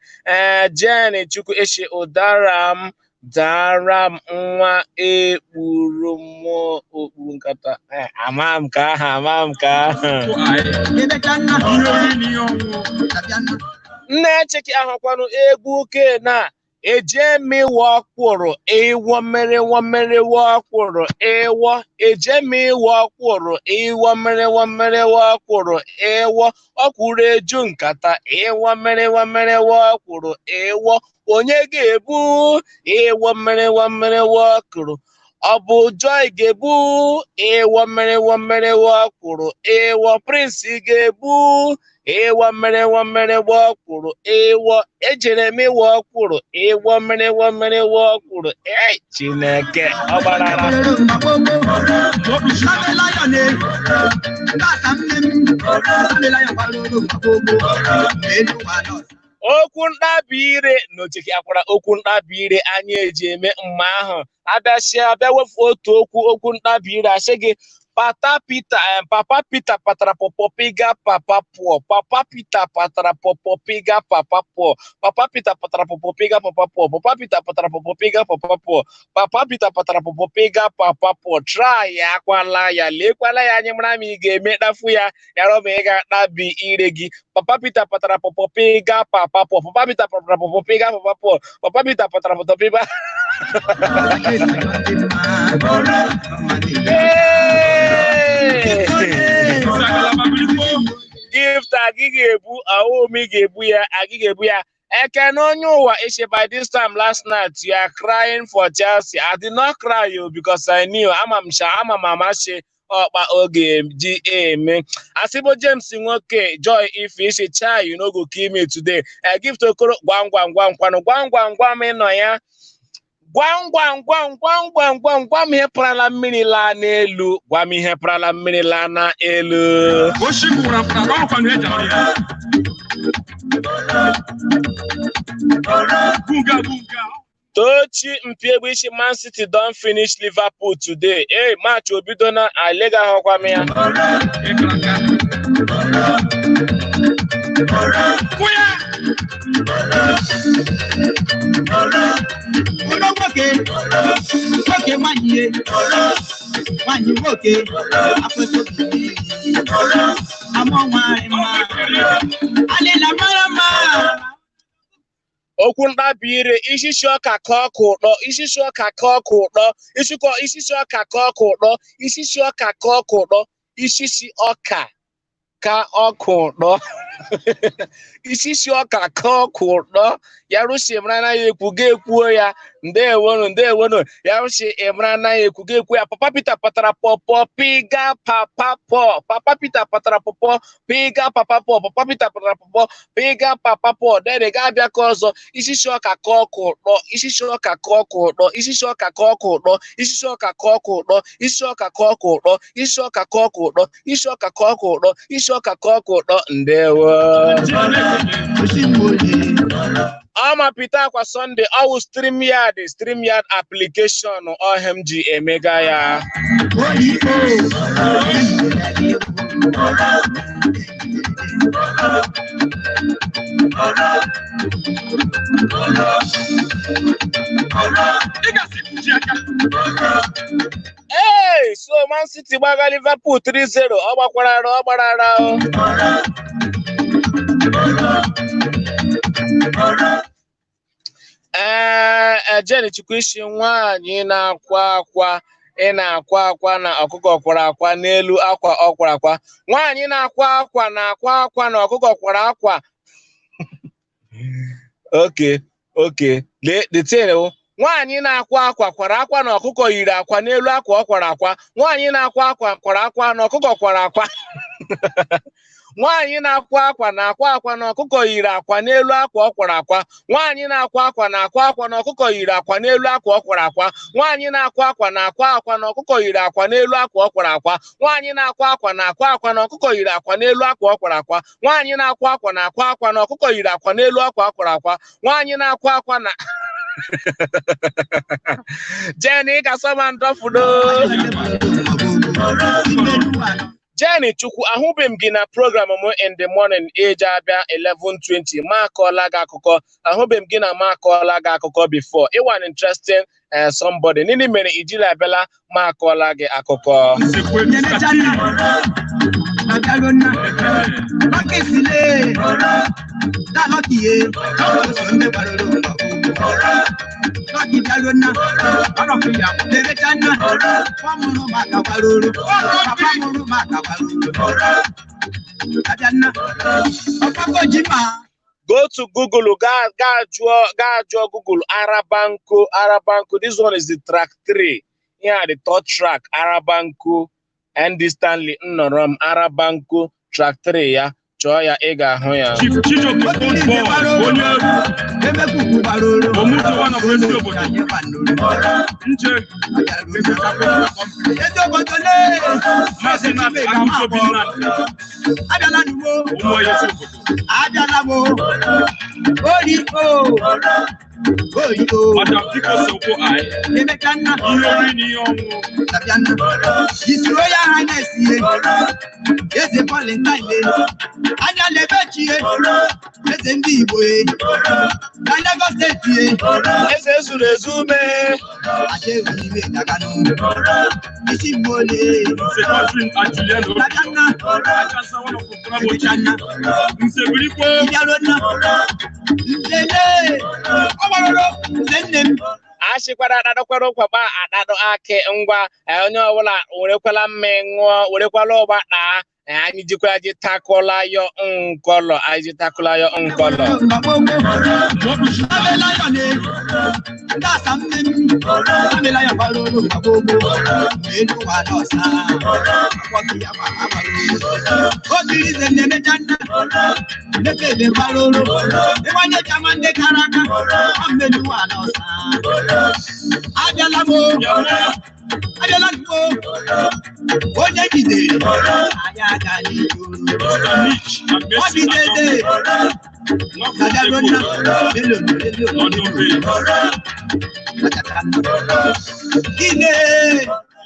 Jenny Chuku Ishi Odaram. Daram nwa ekpurumo okpunkata amamka nne cheki ahụkwanụ egwu ke na ejemi wakwuru ewo mere wakwuru ewo ejemi wakwuru ewo mere wakwuru ewo ọkwuru eju nkata ewo mere wakwuru ewo onye ga-ebu ewo mere wakwuru ọ bụ Joy ga-ebu ewo mere wakwuru ewo Prince ga-ebu ewo mere wakwuru ewo Ejeremi wakwuru ewo mere wakwuru Chineke ọgbarara okwu ntabi ire n'ocheki akwara okwu ntabi ire anyị eji eme mma ahụ abịa wefu otu okwu ntabi ire asị gị Papa Peter patara popopiga papa poor. Papa Peter patara popopiga papa poor. Papa Peter patara popopiga papa poor. Papa Peter patara popopiga papa poor. Papa Peter patara popopiga papa poor. Try ya kwala ya lekwala ya anyị mara ma ị ga-eme dafu ya yaro ma ị ga-akpabi ire gị. Papa Peter patara popopiga papa poor. Papa Peter patara popopiga papa poor. Papa Peter patara popopiga gift agigebu aomi gebu ya agigebu ya Ekene onye ụwa ishe by this time last night you are crying for Chelsea. I did not cry you because I knew ama mamashi ọkpa oge ji eme asibo James nwoke Joy if isi chai you no go kill me today. Gift okoro gwam ịnọ ya gwam ihe parala mmiri la n'elu gwam ihe parala mmiri la na elu Tochi Mpiegbu ishi Man City don't finish Liverpool today. Hey, match obido na alega hokwa me ya. Okwu ntabi ire ishishi ọka ka ọkụ ụtọ ishishi ọka ka ọkụ ụtọ ishishi ọka ka ọkụ ụtọ ishishi ọka ka ọkụ ụtọ ishishi ọka ka ọkụ ụtọ ishishi ọka ka ọkụ ụtọ ya rushi emrana ya ekwu ga-ekwuo ya ndewonu ya rushi emrana ya ekwu ga-ekwu ya Papa Peter patara popo piga papa po Papa Peter patara popo piga papa po Papa Peter patara popo piga papa po dede ga-abịa ka ọzọ ishishi ọka ka ọkụ ụtọ ishishi ọka ka ọkụ ụtọ ishishi ọka ka ọkụ ụtọ ishishi ọka ka ọkụ ụtọ isi ọka ka ọkụ ụtọ isi ọka ka ọkụ ụtọ isi ọka ka ọkụ ụtọ isi ọka ka ọkụ ụtọ ndewo Ama Peter Akwa Sunday all StreamYard application OMG emega ya Hey, so Man City gbaga Liverpool 3-0 ọ gbakwara Jenny Chukwuishi nwaanyị na-akwa akwa ị na-akwa akwa na ọkụkọ kwara akwa n'elu akwa ọkwara akwa nwaanyị na-akwa akwa na ọkụkọ kwara akwa okay the thing nwaanyị na-akwa akwa kwara akwa na ọkụkọ yiri akwa n'elu akwa ọkwara akwa nwaanyị na-akwa akwa kwara akwa na ọkụkọ kwara akwa nwaanyị na-akwa akwa na ọkụkọ yiri akwa n'elu akwa ọkwara akwa nwaanyị na-akwa akwa na ọkụkọ yiri akwa n'elu akwa ọkwara akwa nwaanyị na-akwa akwa na ọkụkọ yiri akwa n'elu akwa ọkwara akwa nwaanyị na-akwa akwa na ọkụkọ yiri akwa n'elu akwa ọkwara akwa nwaanyị na-akwa akwa na ọkụkọ yiri akwa n'elu akwa ọkwara akwa nwaanyị na-akwa akwa na Jenny Kasamandofudo Jenny Chukwu ahụbeghị m gị na program m in the morning age abịa 11:20 ma akọọla gị akụkọ ahụbeghị m gị na ma akọọla gị akụkọ before it was interesting somebody nini mere ijila abịala ma akọọla gị akụkọ Go to Google, go Google Arabanco. This one is the track 3. Yeah, the third track, Arabanco and the Stanley Noram Arabanco track 3, yeah. Choya ega hoya. Madam Tiko Soko I. His Royal Highness here. Yes, a Valentine Day. And I never cheer. Yes, indeed, boy. I never said here. Yes, yes, resume. I say we make Nagano. It's in Mole. Catherine Anjuliano. Nagana. I just want to promote Ashikwara adakwara kwaba adado ake ngwa onye ọbụla werekwala mmenwụ werekwala ọgbata anyị jikwa ji takola yo nkolo anyị takola yo nkolo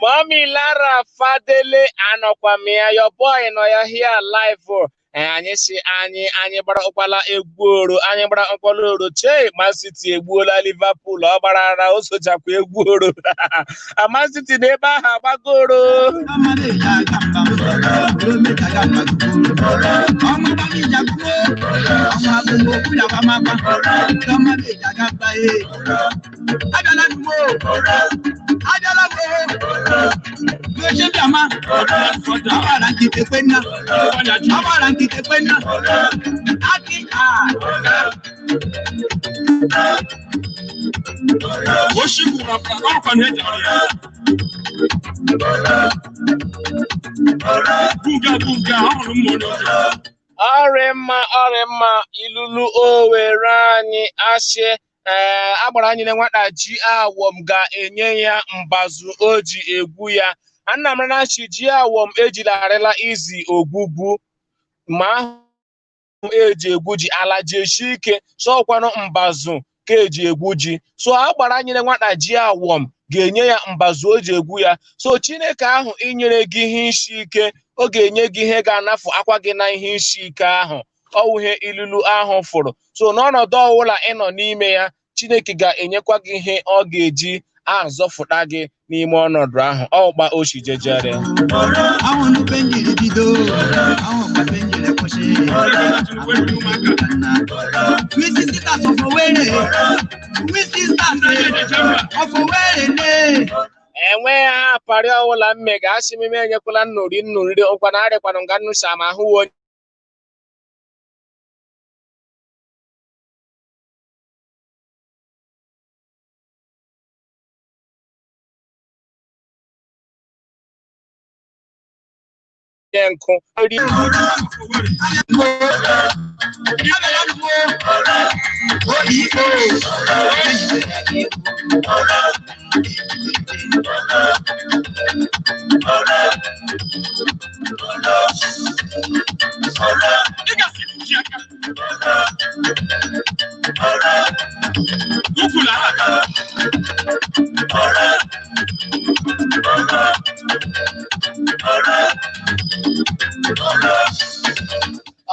Mommy Lara Fadele Anokwamia, your boy no ya here live. Anyị si anyị gbara ụkpala egwuoro anyị gbara ụkpala oro che Man City egbuola Liverpool ọ gbarara o sochakwa egwuoro Man City n'ebe ahụ agbagoro Ọrịmma ilulu Owere anyị ashe agbara anyị na nwata ji awọm ga-enye ya mbazu oji egwu ya Anna m na chi ji awọm ejilarịla izi ogbugbu ma eji egwu ji ala jeshi ike so kwano mbazu ka eji egwu ji so agbara anyị na nwata ji awọm ga-enye ya mbazu oji egwu ya so Chineke ahụ inyere gị ihe isi ike ọ ga-enye gị ihe ga-anafu akwa gị na ihe isi ike ahụ ọwụhe ilulu ahụ fụrụ so n'ọnọdụ ọwụla ịnọ n'ime ya Chineke ga-enyekwa gị ihe ọ ga-eji azọfụta gị n'ime ọnọdụ ahụ ọgba oshi jejere enwe ha parị ọwụla mme ga-asị mime enyekwala nnuri ụkwa na arịkwanụ nga nnụsa ma hụ onye nkụ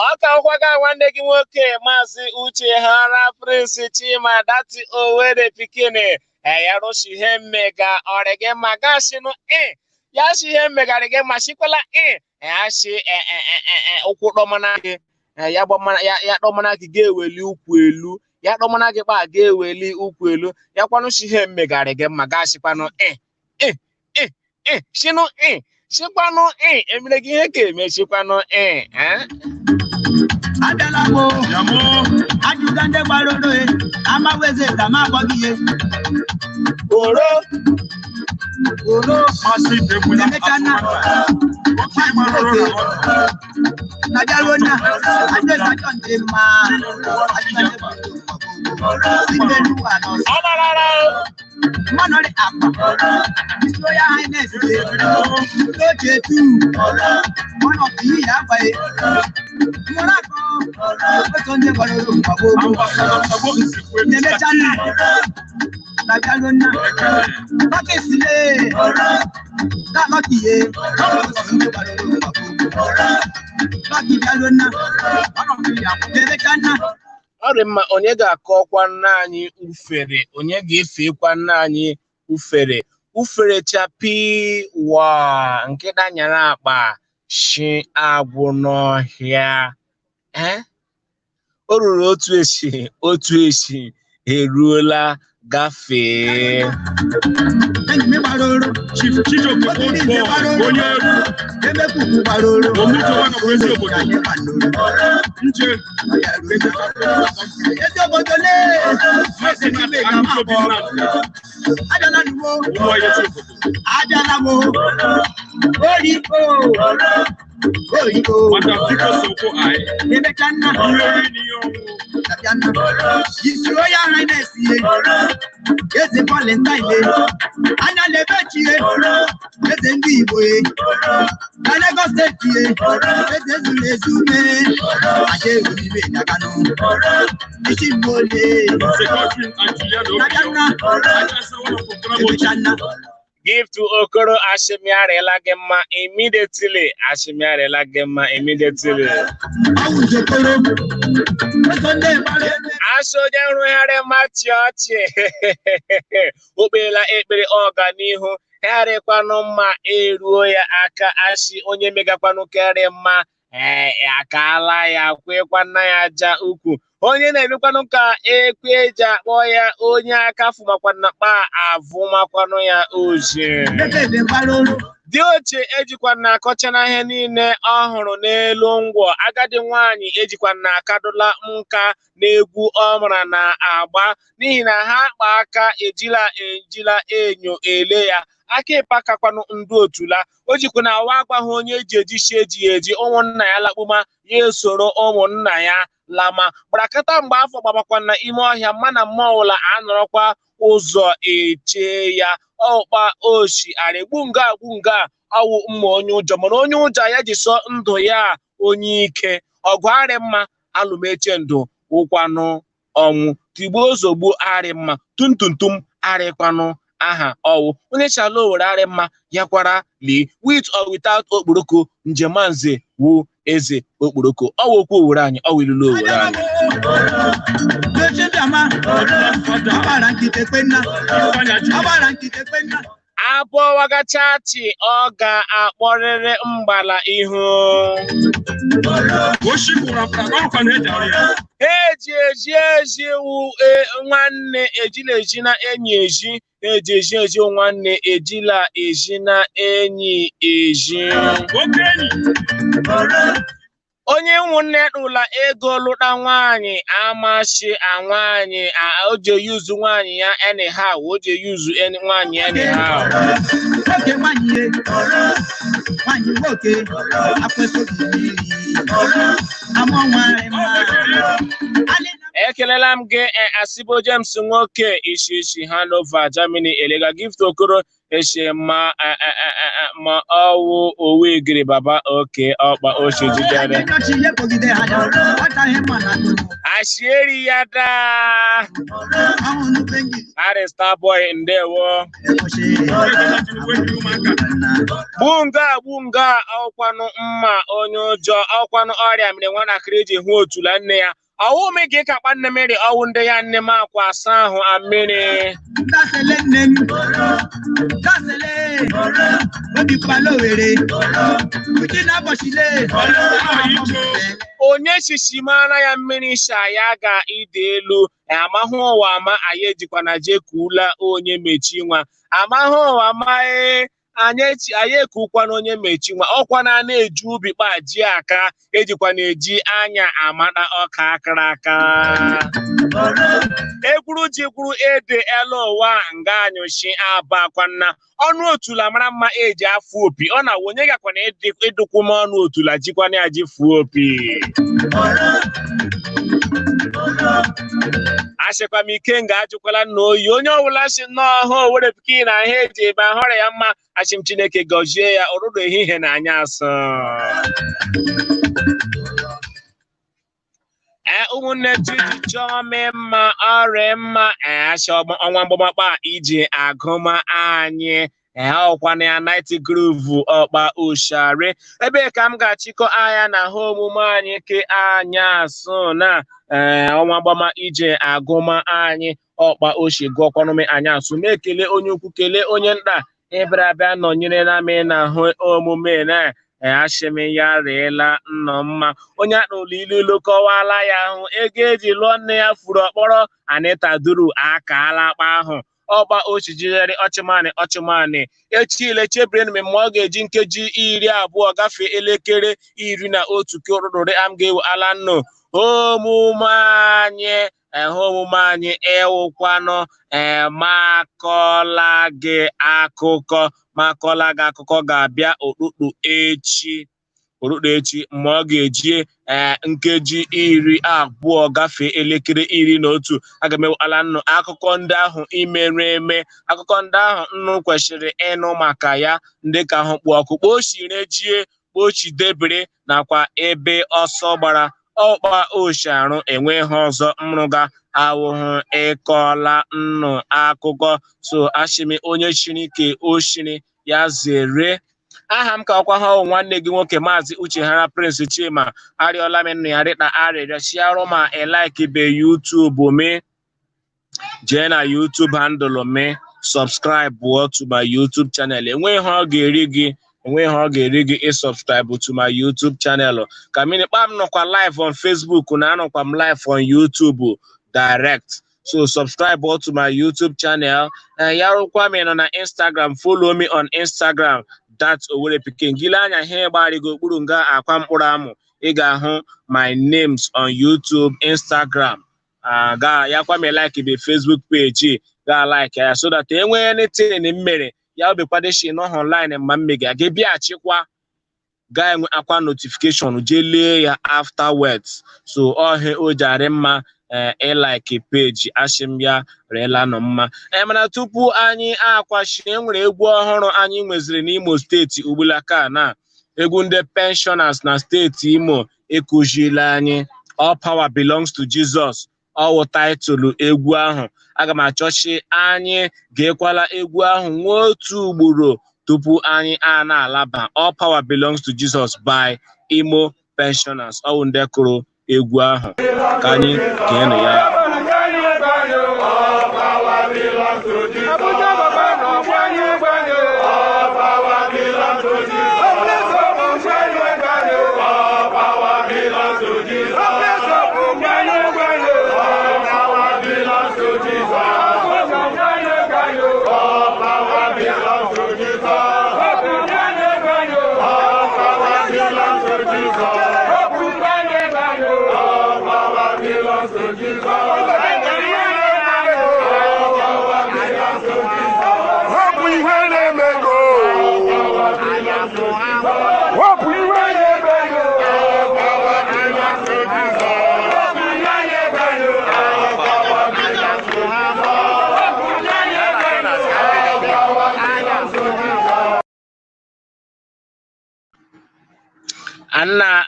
Ọka nkwaga nwanne gị nwoke Maazị Uche Hara Prince Chima Dati Owere Pikine ya rụshi ihe mmega ọrịgị ma gasịnụ ya shi ihe mmegharị gị ma shikwala ya shi ụkwụ dọmana gị ya dọmana gị ga-eweli ụkwụ elu ya dọmana gị gba ga-eweli ụkwụ elu ya kwanụ shi ihe mmegharị gị ma gasịkwanụ shinụ shikwanụ emere gị ihe ga-eme shikwanụ Adalamo, Adjugande Baroro, Amaweze, Tamabogie, Oro, Najarona, Manori Apa, His Royal Highness, Loche too, one of the Yabai, Monaco, what's on the Baru, Nebetana, Najaluna, Pakisile, Namakie, Paki Jaluna, Nebetana. Ọrịa onye ga-akọkwa nna anyị ufere, onye ga-efekwa nna anyị ufere, ufere chapi wa nke danyara akpa shi agwụ n'ọhịa. O ruru otu echi eruola gafee. Chief His Royal Highness, yes, the Valentine, and I never cheer, let them be boy. And I got that year, let them resume. I gave you a canoe. It's in Give to Okoro Ashimiare Lagema immediately. Ashimiare Lagema immediately. Ashoja Ruhare Matiochi. Ubela Ebere Organihu. Hare Kwanoma Eruoya Aka Ashi Onye Megakwanu Kere Ma. Akala ya kwekwana ya ja ukwu. Onye na-emekwanu ka ekweja kpọ ya onye aka fumakwana kpa avụmakwanụ ya oje. Dị oche ejikwana akọcha na ihe niile ọhụrụ n'elu ngwọ. Agadi nwaanyị ejikwana akadola nka n'egwu ọmụra na agba n'ihi na ha kpa aka ejila enyo ele ya. Aka ịpakakwanu ndị otula. O jikwana awa agbaghị onye eji ụmụnna ya lakpuma ya esoro ụmụnna ya lama. Gbrakata mgbe afọ gbabakwana ime ọhịa mana mmụọla anọrọkwa ụzọ eche ya. Ọkpa oshi aregbu nga ọwụ mma onye ụjọ mana onye ụjọ ya jiso ndụ ya onye ike. Ọgụ arị mma alụmeche ndụ ụkwanụ ọnwụ. Tigbo ozogbo arị mma tuntuntum arịkwanụ aha ọwụ. Onye chalo were arị mma yakwara li with or without okporoko njemanze wu eze okporoko. Ọwụ okwu owere anyị ọwụ ilulu owere anyị. Abụọ wagachachi ọ ga-akpọrịrị mgbala ihu. Eji wu nwanne ejila eji na enyi eji. Eji nwanne ejila eji na enyi eji. Onye ụmụnne ụla ego lụta nwaanyị amashi nwaanyị oje yuzu nwaanyị ya anyhow oje yuzu nwaanyị anyhow. Ekelela m gị Asibo James nwoke Ishishi Hanover Germany elega gift Okoro eshe ma ọwụ owegiri baba oke ọkpa oche jidere. Ashieri ya da. Star boy ndewo. Bunga ọkwanụ mma onye ụjọ ọkwanụ ọrịa mere nwanakịrị ji hụ otula nne ya. Ọwụ me gị ka kpanne mere ọwụ ndị ya nne m akwa asa ahụ amịrị. Onye shishi mara ya mmiri sha ya ga ide elu. Amahụ ụwa ama anyị ejikwana jekula onye mechi nwa. Amahụ ụwa ama anyị ekukwana onye mechi nwa. Ọkwana na-eji ubi kpaji aka ejikwana eji anya amata ọka akara aka. Ekwuru ji kwuru ede elu ụwa nga anyụshi abakwana. Ọnụ otula mara mma eji afụ opi. Ọ na onye gakwana edukwu m ọnụ otula jikwana ya ji fuo opi. Ashịkwa m ike nga ajụkwala n'oyi onye ọbụla si n'ọhụ Owerri Pikin na ihe eji ebe ahụrụ ya mma achịm Chineke gọzie ya ụrụrụ ehihie na anyasụ. Ụmụnne Chiji chọme mma ọrịa mma achị ọnwa mgbọmakpa iji agụma anyị ọkwana ya Night Groove ọkpa Oshare ebe ka m ga-achịkọ anya na ha omume anyị ke anyasụ na ọnwa mgbama ije agụma anyị ọkpa oshi gụọkwanụme anyasụ na-ekele onye ukwu kelee onye nta ịbịara abịa nọnyere na me na ahụ omume na ashịm ya rịela nnọọ mma onye akpụrụ ilu kọwala ya ahụ ego eji lụọ nne ya furu ọkpọrọ Anita Duru akaala akpa ahụ ọgba ochijiri ọchịmanị echile chebere mme ma ọ ga-eji nkeji 20 gafee elekere 11 ka ụrụrụrị am ga-ewe ala nnụ omume anyị ewukwanụ makọla gị akụkọ ga-abịa okpukpu echi ma ọ ga-eji nkeji 20 gafee elekere 11 aga m ewe ala nnụ akụkọ ndị ahụ imere eme akụkọ ndị ahụ nnụ kwesịrị ịnụ maka ya ndị ka ahụ kpụ ọkụ kpochirejie kpochidebere nakwa ebe ọsọ gbara ọkpa Osharụ enweghị ọzọ mrụga awụhụ ịkọla nnụ akụkọ so ashịmi onye chiri ike oshiri ya zere aha m ka ọkwa ha nwanne gị nwoke Maazị Uchehara Prince Chima arịọla m nụ ya rịta arịrịọ chiarụ ma elaikibe YouTube me jee na YouTube handle me subscribe to my YouTube channel enweghị ọ ga-eri gị ịsubscribe to my YouTube channel ka mini kpam nọkwa live on Facebook na anọkwa m live on YouTube direct so subscribe to my YouTube channel ya rụkwa m nọ na Instagram follow me on Instagram Owerri Pikin gile anya ihe gbarigo okpuru nga akwa mkpụrụ amụ ị ga-ahụ my names on YouTube Instagram yakwa m like be Facebook page ga like ya so that enwee anything mmere ya obekwadeshi nọ online ma mmega gị bịachikwa ga enwe akwa notification je lee ya afterwards so ọhe o jari mma like page ashim ya rela nọ mma mana tupu anyị akwashi enwere egwu ọhụrụ anyị nweziri n'Imo steeti ugbulaka na egwu ndị pensioners na steeti Imo ekujila anyị All Power Belongs to Jesus ọwụ taịtụlụ egwu ahụ aga m achọchi anyị ga-ekwala egwu ahụ nwa otu ugboro tupu anyị na-alaba All Power Belongs to Jesus by Imo Pensioners ọwụ ndị kụrụ egwu ahụ ka anyị ga-enụ ya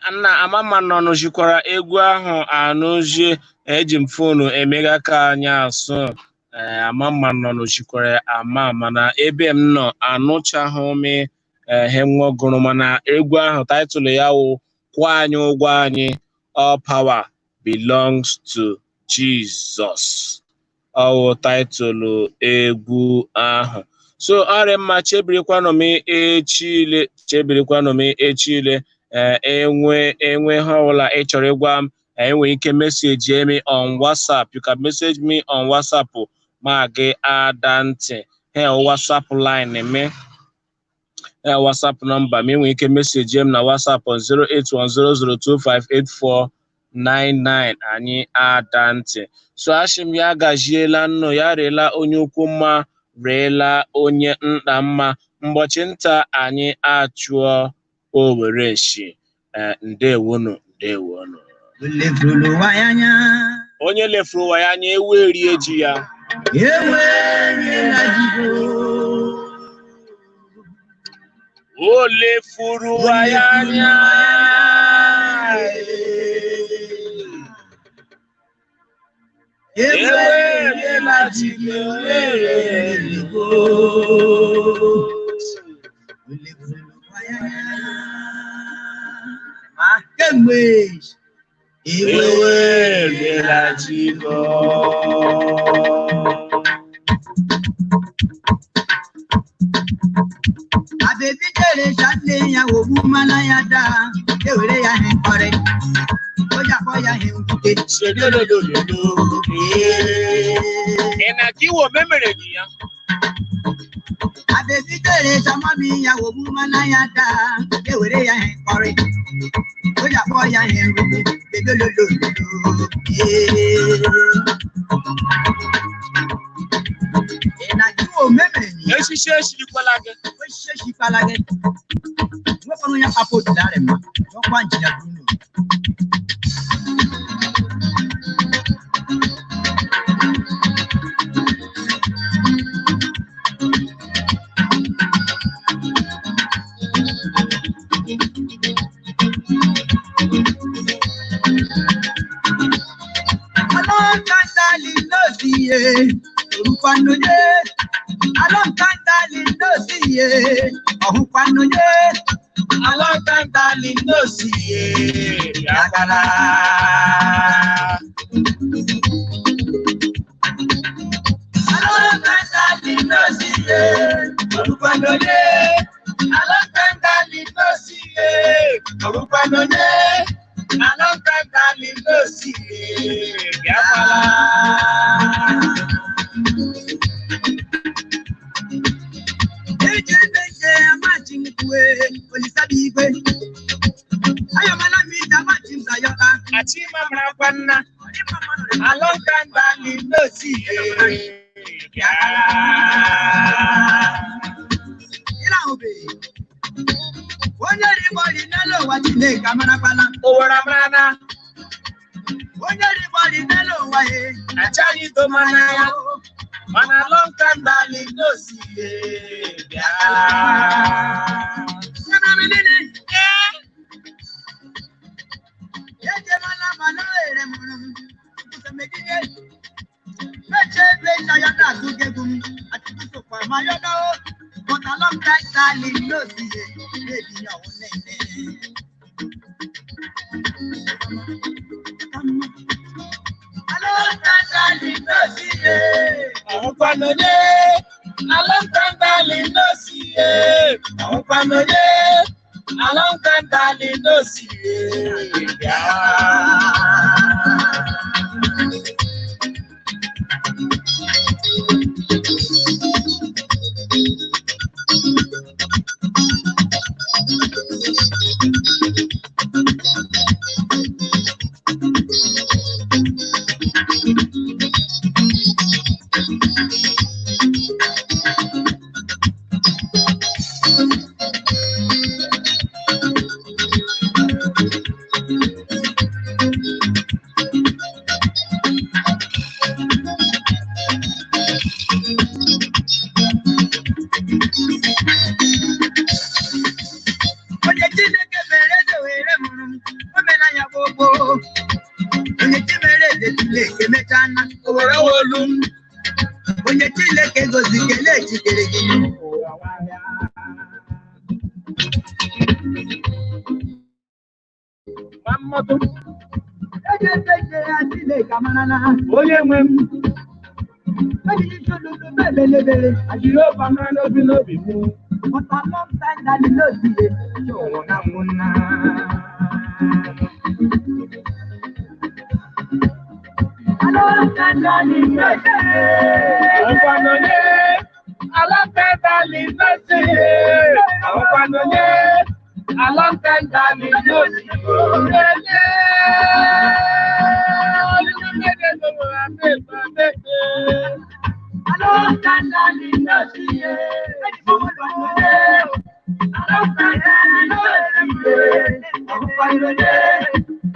Anna amama nọ n'ojikwara egwu ahụ anụzie eji m fonu emega ka anyị asụ amama nọ n'ojikwara ama mana ebe m nọ anụchahụ m he nwogụrụ mana egwu ahụ taịtụlụ ya wụ kwụọ anyị ụgwọ anyị All Power Belongs to Jesus ọwụ taịtụlụ egwu ahụ so ọrịa mma chebirikwanụ m echile enwe ha ọbụla ị chọrọ ịgwa m enwere ike message me on WhatsApp. You can message me on WhatsApp ma gị ada ntị WhatsApp line me WhatsApp number m enwere ike message m na WhatsApp on 08100258499 anyị ada ntị so ashim ya gajiela nnụ ya rela onye ukwu mma rela onye nta mma mgbochi nta anyị achụọ Owerri shi ndewonu. Ulefulu wayanya. onye lefuru ụwa ya anya ewu erie ji ya. O lefuru ụwa ya anya ewu eriela ji Abebijere shate ya ogumala ya da ewere ya he kore oja ko ya he nkuke sedolololo ena kiwo memere ni ya. Abebijere samabi ya ogumala ya da ewere ya he kore oja ko ya he nkuke sedolololo ena kiwo memere ni ya. Esise shirikwalage Shipalage. Wepo ya papo dare ma. Kwa njia Bruno. Alon kantali noziye. Urupanoye. Alon kantali noziye. Ohupanoye. Alon kantali noziye. Yakala. Alon kantali noziye. Ohupanoye. Alon kantali noziye. Ohupanoye. Alon kantali noziye. Yakala. Achima mrakwana alonganda linosi ila obe onye ribori nelo watile kamana pala owara mana onye ribori nelo wae achani to mana mana alonganda linosi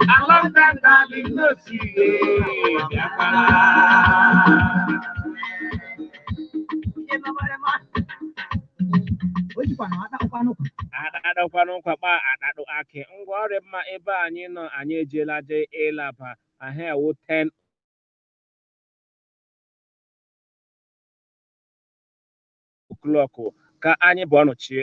Along that valley, no see. Adakwanụ nkwakpa adadụ akị ngwa ọrịa mma ebe anyị nọ anyị ejiela je ịlapa ahịa ewu 10 o'clock ka anyị bụ ọnụchie